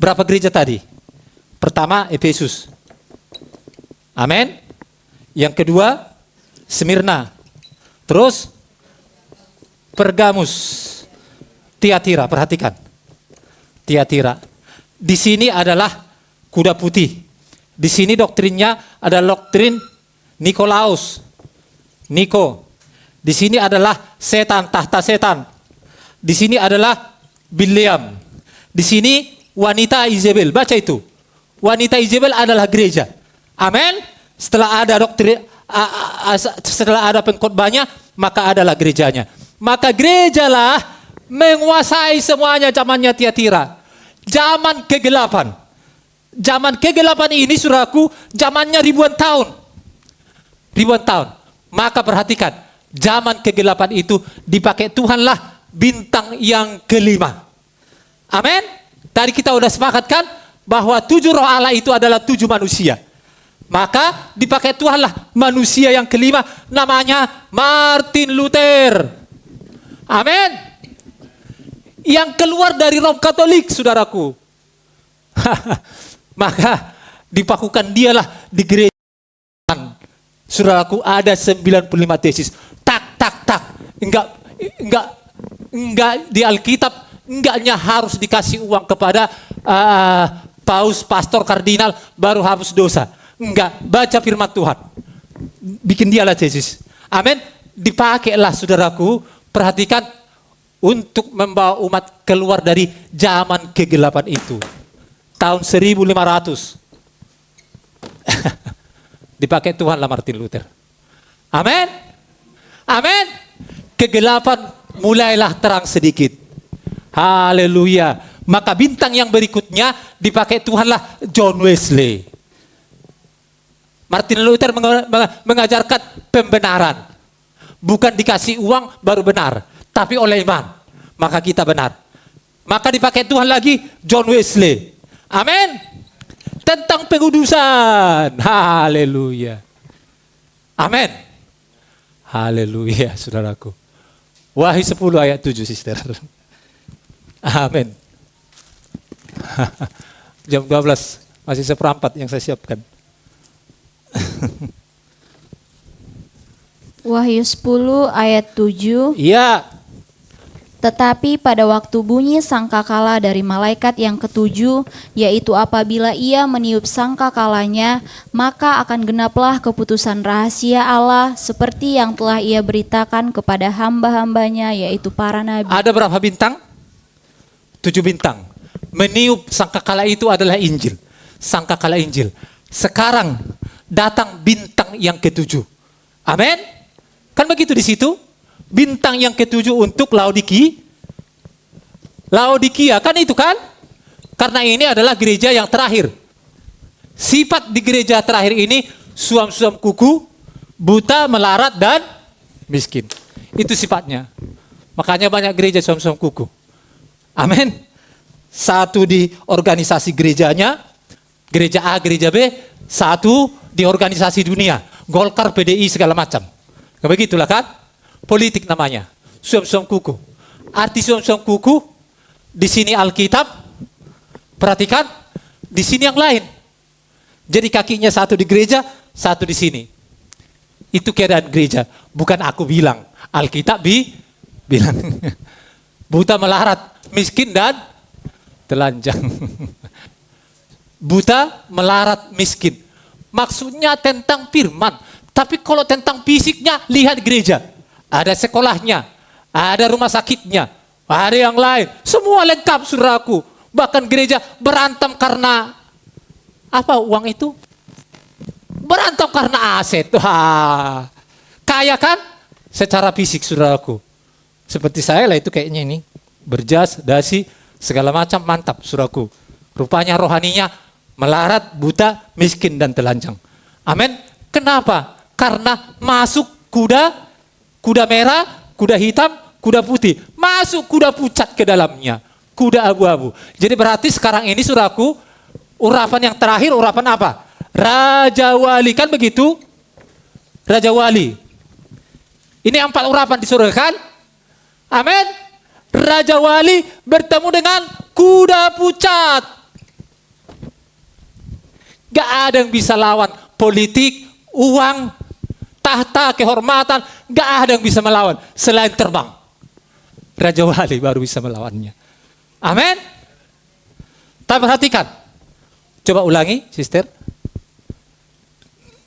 berapa gereja tadi? Pertama, Efesus. Amin. Yang kedua, Smyrna. Terus, Pergamus. Tiatira, perhatikan. Tiatira. Di sini adalah kuda putih. Di sini doktrinnya adalah doktrin Nikolaus. Niko. Di sini adalah setan, tahta setan. Di sini adalah Biliam. Di sini wanita Izebel. Baca itu. Wanita Izebel adalah gereja. Amin. Setelah ada doktrin, setelah ada pengkhotbahnya, maka adalah gerejanya. Maka gerejalah menguasai semuanya zamannya Tiatira. Zaman kegelapan. Zaman kegelapan ini saudaraku, zamannya ribuan tahun. Ribuan tahun. Maka perhatikan, zaman kegelapan itu dipakai Tuhanlah bintang yang kelima. Amin. Tadi kita udah sepakat kan bahwa 7 roh Allah itu adalah 7 manusia. Maka dipakai Tuhanlah manusia yang kelima, namanya Martin Luther. Amin. Yang keluar dari Rom Katolik, saudaraku. Maka dipakukan dialah di gereja. Saudaraku, ada 95 tesis. Tak, tak, tak. Enggak di Alkitab, enggaknya harus dikasih uang kepada paus, pastor, kardinal, baru hapus dosa. Enggak, baca firman Tuhan. Bikin dialah tesis. Amin. Dipakailah saudaraku, perhatikan, untuk membawa umat keluar dari zaman kegelapan itu. Tahun 1500. Dipakai Tuhanlah Martin Luther. Amin. Amin. Kegelapan mulailah terang sedikit. Haleluya. Maka bintang yang berikutnya dipakai Tuhanlah John Wesley. Martin Luther mengajarkan pembenaran. Bukan dikasih uang baru benar, tapi oleh iman. Maka kita benar. Maka dipakai Tuhan lagi John Wesley. Amin. Tentang pengudusan. Haleluya. Amin. Haleluya, saudaraku. Wahyu 10 ayat 7, sister. Amin. Jam 12, masih seperempat yang saya siapkan. Wahyu 10 ayat 7. Iya. Tetapi pada waktu bunyi sangkakala dari malaikat yang ketujuh, yaitu apabila ia meniup sangkakalanya, maka akan genaplah keputusan rahasia Allah seperti yang telah ia beritakan kepada hamba-hambanya, yaitu para nabi. Ada berapa bintang? 7 bintang. Meniup sangkakala itu adalah Injil. Sangkakala Injil. Sekarang datang bintang yang ketujuh. Amin. Kan begitu di situ? Bintang yang ketujuh untuk Laodikia. Laodikia kan itu kan? Karena ini adalah gereja yang terakhir. Sifat di gereja terakhir ini suam-suam kuku, buta, melarat, dan miskin. Itu sifatnya. Makanya banyak gereja suam-suam kuku. Amin. Satu di organisasi gerejanya, gereja A, gereja B. Satu di organisasi dunia, Golkar, PDI, segala macam. Begitulah kan? Politik namanya, suam-suam kuku. Arti suam-suam kuku, di sini Alkitab, perhatikan, di sini yang lain. Jadi kakinya satu di gereja, satu di sini. Itu keadaan gereja, bukan aku bilang. Alkitab bilang. Buta, melarat, miskin, dan telanjang. Buta, melarat, miskin. Maksudnya tentang firman. Tapi kalau tentang fisiknya, lihat gereja. Ada sekolahnya, ada rumah sakitnya, ada yang lain. Semua lengkap, saudaraku. Bahkan gereja berantem karena apa uang itu? Berantem karena aset. Wah, kaya kan? Secara fisik saudaraku. Seperti saya lah itu kayaknya ini. Berjas, dasi, segala macam mantap saudaraku. Rupanya rohaninya melarat, buta, miskin dan telanjang. Amin. Kenapa? Karena masuk kuda merah, kuda hitam, kuda putih. Masuk kuda pucat ke dalamnya. Kuda abu-abu. Jadi berarti sekarang ini saudaraku, urapan yang terakhir, urapan apa? Raja Wali, kan begitu? Raja Wali. Ini 4 urapan di surga kan? Amin. Raja Wali bertemu dengan kuda pucat. Gak ada yang bisa lawan. Politik, uang, tahta, kehormatan. Gak ada yang bisa melawan selain terbang. Raja Wali baru bisa melawannya. Amin. Tapi perhatikan. Coba ulangi, sister.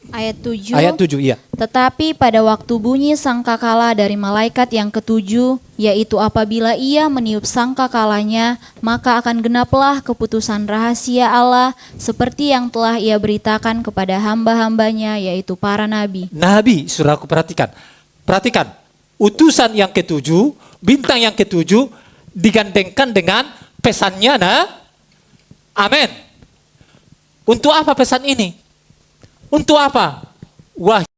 Ayat 7. Ayat 7, iya. Tetapi pada waktu bunyi sangkakala dari malaikat yang ketujuh, yaitu apabila ia meniup sangkakalanya, maka akan genaplah keputusan rahasia Allah seperti yang telah ia beritakan kepada hamba-hambanya, yaitu para nabi. Nabi, saudaraku perhatikan. Perhatikan, utusan yang ketujuh, bintang yang ketujuh, digandengkan dengan pesannya, amin. Untuk apa pesan ini? Untuk apa? Wahyu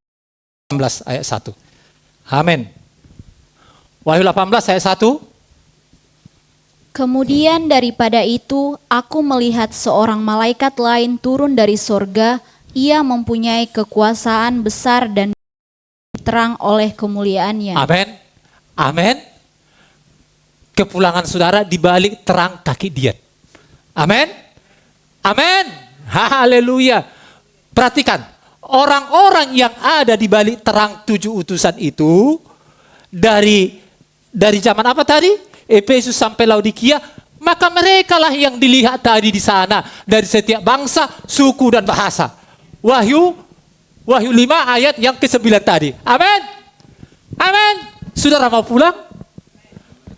18 ayat 1. Amin. Wahyu 18 ayat 1. Kemudian daripada itu, aku melihat seorang malaikat lain turun dari sorga. Ia mempunyai kekuasaan besar dan terang oleh kemuliaannya. Amin. Amin. Kepulangan saudara di balik terang kaki dia. Amin. Amin. Haleluya. Perhatikan, orang-orang yang ada di balik terang 7 utusan itu dari zaman apa tadi? Efesus sampai Laodikia, maka mereka lah yang dilihat tadi di sana dari setiap bangsa, suku dan bahasa. Wahyu 5 ayat yang ke-9 tadi. Amin. Amin. Saudara mau pulang?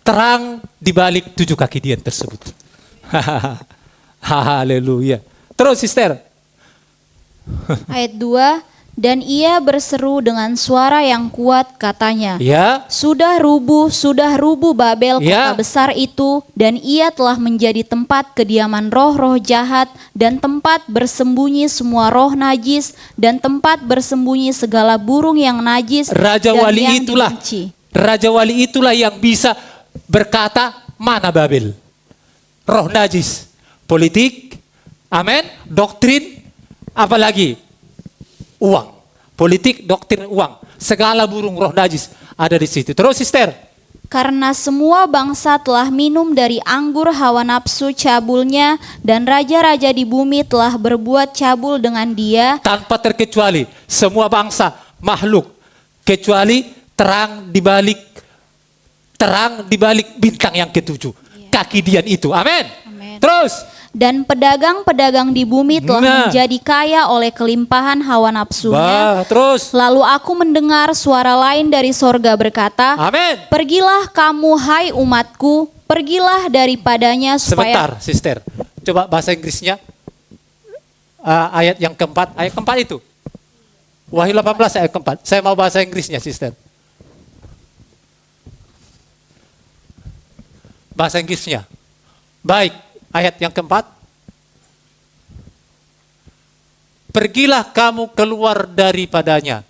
Terang di balik 7 kaki dia tersebut. Haleluya. Terus sister. Ayat 2, dan ia berseru dengan suara yang kuat katanya, Ya. sudah rubuh Babel Ya. kota besar itu, dan ia telah menjadi tempat kediaman roh-roh jahat, dan tempat bersembunyi semua roh najis, dan tempat bersembunyi segala burung yang najis, Raja dan Wali yang itulah. dibenci. Raja Wali itulah yang bisa berkata, mana Babel? Roh najis, politik, amin, doktrin, apalagi uang, politik, doktrin, uang, segala burung roh najis ada di situ. Terus sister. Karena semua bangsa telah minum dari anggur hawa nafsu cabulnya, dan raja-raja di bumi telah berbuat cabul dengan dia. Tanpa terkecuali semua bangsa, makhluk, kecuali terang di balik bintang yang ketujuh. Kaki Dian itu. Amin. Amin. Terus. Dan pedagang-pedagang di bumi telah menjadi kaya oleh kelimpahan hawa nafsunya. Terus. Lalu aku mendengar suara lain dari sorga berkata, Amin. pergilah kamu hai umatku, pergilah daripadanya supaya... Sebentar sister. Coba bahasa Inggrisnya. Ayat yang keempat. Ayat keempat itu. Wahyu 18 ayat keempat. Saya mau bahasa Inggrisnya sister. Bahasa Inggrisnya. Baik. Ayat yang keempat. Pergilah kamu keluar daripadanya.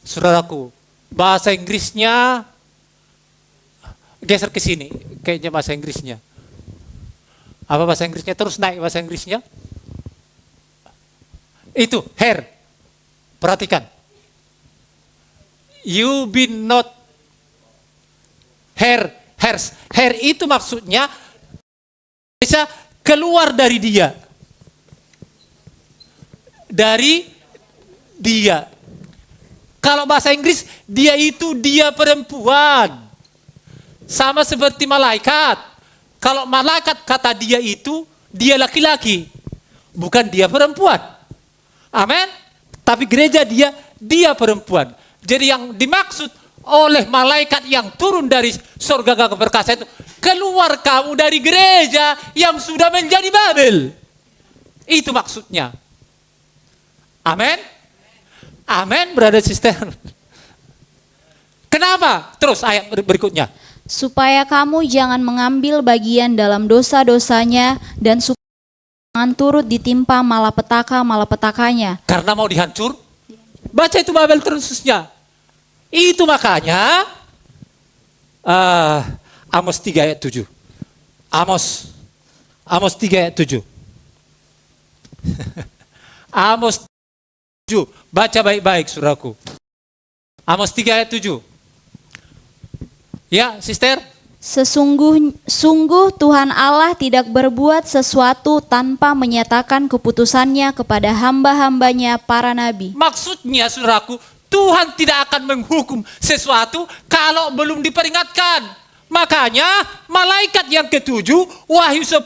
Saudaraku, bahasa Inggrisnya geser ke sini. Kayaknya bahasa Inggrisnya. Apa bahasa Inggrisnya? Terus naik bahasa Inggrisnya. Itu, hair. Perhatikan. You be not hair. Hair itu maksudnya bisa keluar dari dia. Dari dia. Kalau bahasa Inggris, dia itu dia perempuan. Sama seperti malaikat. Kalau malaikat kata dia itu, dia laki-laki. Bukan dia perempuan. Amin. Tapi gereja dia perempuan. Jadi yang dimaksud oleh malaikat yang turun dari surga gagah perkasa itu, keluar kamu dari gereja yang sudah menjadi Babel. Itu maksudnya. Amin. Amin, brother sister. Kenapa? Terus ayat berikutnya. Supaya kamu jangan mengambil bagian dalam dosa-dosanya dan supaya jangan turut ditimpa malapetaka-malapetakanya. Karena mau dihancur. Baca itu Babel terusnya. Itu makanya Amos 3 ayat 7. Amos 3 ayat 7. Amos 7. Baca baik-baik saudaraku. Amos 3 ayat 7. Ya, sister. Sungguh Tuhan Allah tidak berbuat sesuatu tanpa menyatakan keputusannya kepada hamba-hambanya para nabi. Maksudnya saudaraku, Tuhan tidak akan menghukum sesuatu kalau belum diperingatkan. Makanya malaikat yang ketujuh, Wahyu 10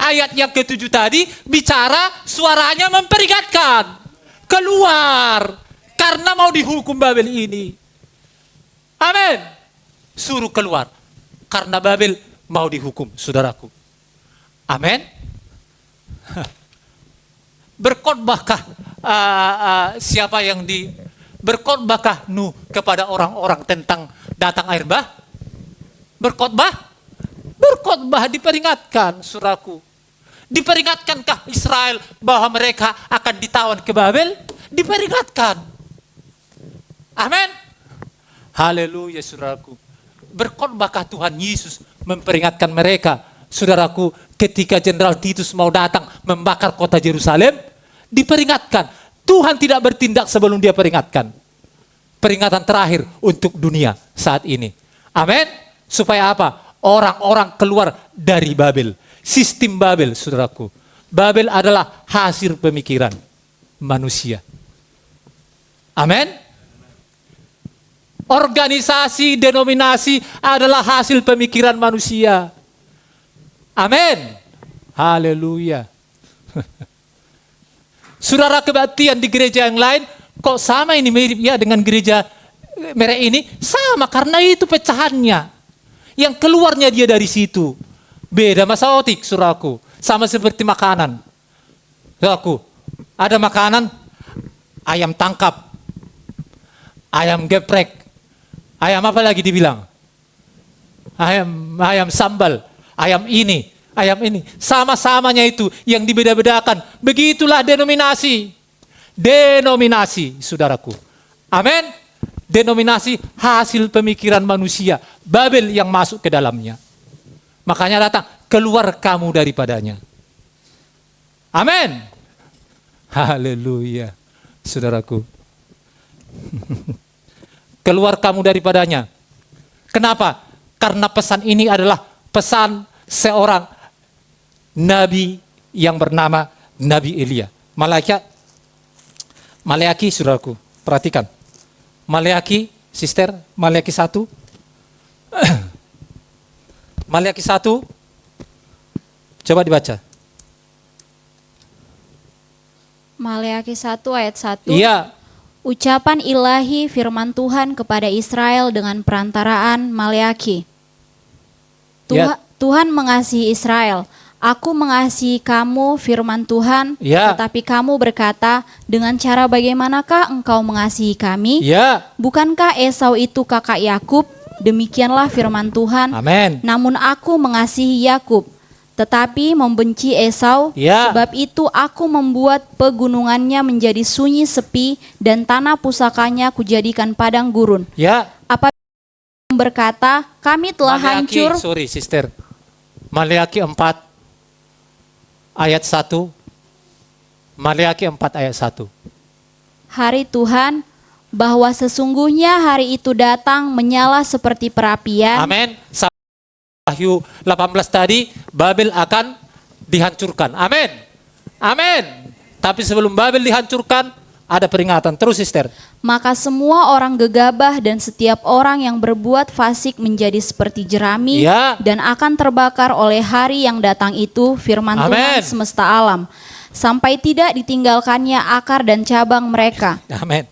ayat yang ketujuh tadi bicara suaranya memperingatkan. Keluar karena mau dihukum Babel ini. Amin. Suruh keluar karena Babel mau dihukum, saudaraku. Amin. Berkhotbahkah siapa yang berkhotbahkah Nuh kepada orang-orang tentang datang air bah? Berkhotbah diperingatkan, saudaraku. Diperingatkankah Israel bahwa mereka akan ditawan ke Babel? Diperingatkan. Amin. Haleluya, saudaraku. Berkhotbahkah Tuhan Yesus memperingatkan mereka, saudaraku, ketika Jenderal Titus mau datang membakar kota Yerusalem? Diperingatkan. Tuhan tidak bertindak sebelum dia peringatkan. Peringatan terakhir untuk dunia saat ini. Amin. Supaya apa? Orang-orang keluar dari Babel. Sistem Babel, saudaraku. Babel adalah hasil pemikiran manusia. Amin. Organisasi, denominasi adalah hasil pemikiran manusia. Amin. Haleluya. Saudara, kebaktian di gereja yang lain kok sama ini mirip ya dengan gereja merek ini? Sama, karena itu pecahannya. Yang keluarnya dia dari situ. Beda masaotik, saudaraku. Sama seperti makanan. Saudaraku, ada makanan ayam tangkap, ayam geprek, ayam apa lagi dibilang? Ayam sambal, ayam ini. Sama-samanya itu yang dibeda-bedakan. Begitulah denominasi. Denominasi, saudaraku. Amin. Denominasi hasil pemikiran manusia. Babel yang masuk ke dalamnya. Makanya datang, keluar kamu daripadanya. Amin. Haleluya, saudaraku. Keluar kamu daripadanya. Kenapa? Karena pesan ini adalah pesan seorang nabi yang bernama Nabi Elia. Maleaki, saudaraku, perhatikan. Maleaki, sister, Maleaki 1. Maleaki 1. Coba dibaca. Maleaki 1 ayat 1. Iya. Ucapan ilahi firman Tuhan kepada Israel dengan perantaraan Maleaki. Tuhan mengasihi Israel. Aku mengasihi kamu, firman Tuhan, tetapi kamu berkata, dengan cara bagaimanakah engkau mengasihi kami? Bukankah Esau itu kakak Yakub? Demikianlah firman Tuhan. Amen. Namun aku mengasihi Yakub, tetapi membenci Esau. Sebab itu aku membuat pegunungannya menjadi sunyi sepi dan tanah pusakanya kujadikan padang gurun. Apabila berkata, kami telah hancur. Sorry, sister. Maleaki 4 ayat 1. Maleaki 4 ayat 1. Hari Tuhan, bahwa sesungguhnya hari itu datang menyala seperti perapian. Amin. Wahyu 18 tadi, Babel akan dihancurkan. Amin. Amin. Tapi sebelum Babel dihancurkan, ada peringatan. Terus, sister. Maka semua orang gegabah dan setiap orang yang berbuat fasik menjadi seperti jerami dan akan terbakar oleh hari yang datang itu, firman Tuhan semesta alam. Sampai tidak ditinggalkannya akar dan cabang mereka. Amin.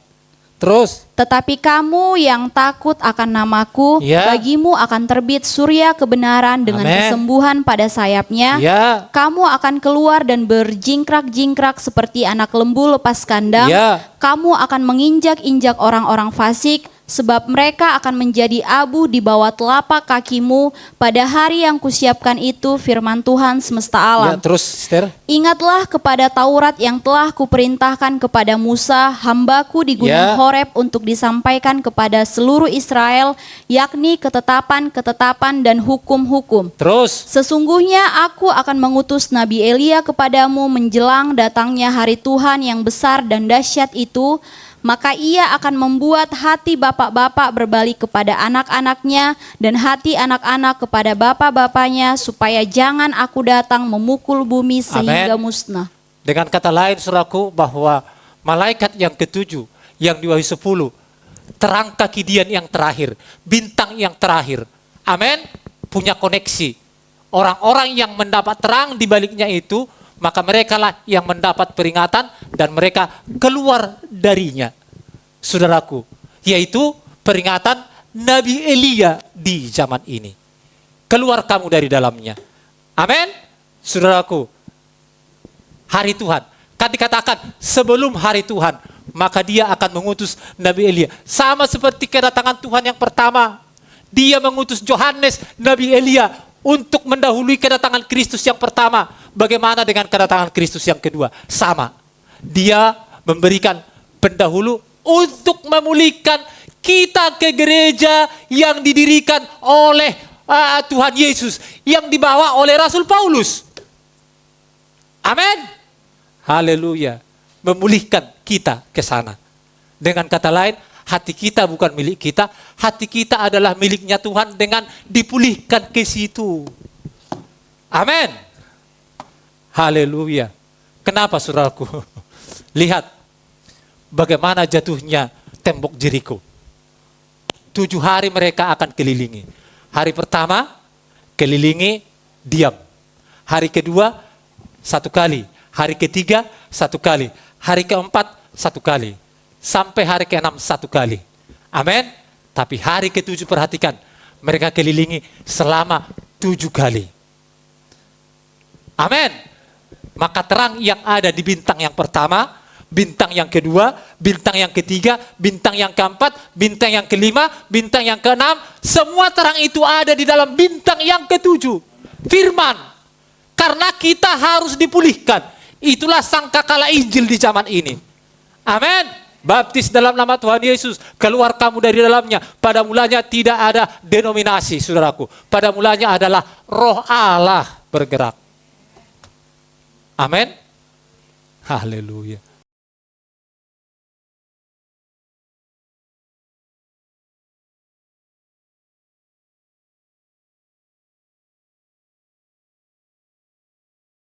Terus, Tetapi kamu yang takut akan namaku, Ya. bagimu akan terbit surya kebenaran dengan Amen. kesembuhan pada sayapnya. ya, Kamu akan keluar dan berjingkrak-jingkrak seperti anak lembu lepas kandang. Ya. Kamu akan menginjak-injak orang-orang fasik, sebab mereka akan menjadi abu di bawah telapak kakimu pada hari yang kusiapkan itu, firman Tuhan semesta ya, alam. terus, Sister. Ingatlah kepada Taurat yang telah kuperintahkan kepada Musa, hambaku di Ya. gunung Horeb untuk disampaikan kepada seluruh Israel, yakni ketetapan-ketetapan dan hukum-hukum. Terus, Sesungguhnya aku akan mengutus Nabi Elia kepadamu menjelang datangnya hari Tuhan yang besar dan dahsyat itu, maka ia akan membuat hati bapak-bapak berbalik kepada anak-anaknya dan hati anak-anak kepada bapak-bapaknya, supaya jangan aku datang memukul bumi sehingga musnah. dengan kata lain, saudaraku, bahwa malaikat yang ketujuh, yang di Wahyu 10, terang kaki Dian yang terakhir, bintang yang terakhir. Amin. Punya koneksi. Orang-orang yang mendapat terang di baliknya itu, maka mereka lah yang mendapat peringatan dan mereka keluar darinya. Saudaraku, yaitu peringatan Nabi Elia di zaman ini. Keluar kamu dari dalamnya. Amin. Saudaraku, hari Tuhan, kan dikatakan sebelum hari Tuhan, maka dia akan mengutus Nabi Elia. Sama seperti kedatangan Tuhan yang pertama. Dia mengutus Yohanes, Nabi Elia, untuk mendahului kedatangan Kristus yang pertama. Bagaimana dengan kedatangan Kristus yang kedua? Sama. Dia memberikan pendahulu untuk memulihkan kita ke gereja yang didirikan oleh Tuhan Yesus, yang dibawa oleh Rasul Paulus. Amin. Haleluya. Memulihkan kita ke sana. Dengan kata lain, hati kita bukan milik kita, hati kita adalah miliknya Tuhan dengan dipulihkan ke situ. Amin. Haleluya. Kenapa, saudaraku? Lihat bagaimana jatuhnya tembok Jeriko. 7 hari mereka akan kelilingi. Hari pertama kelilingi, diam. Hari kedua 1 kali. Hari ketiga 1 kali. Hari keempat 1 kali. Sampai hari ke-6 1 kali. Amin. Tapi hari ke-7 perhatikan, mereka kelilingi selama 7 kali. Amin. Maka terang yang ada di bintang yang pertama, bintang yang kedua, bintang yang ketiga, bintang yang keempat, bintang yang kelima, bintang yang keenam, semua terang itu ada di dalam bintang yang ke-7. Firman. Karena kita harus dipulihkan. Itulah sangkakala Injil di zaman ini. Amin. Baptis dalam nama Tuhan Yesus, keluar kamu dari dalamnya. Pada mulanya tidak ada denominasi, saudaraku. Pada mulanya adalah Roh Allah bergerak. Amin. Haleluya.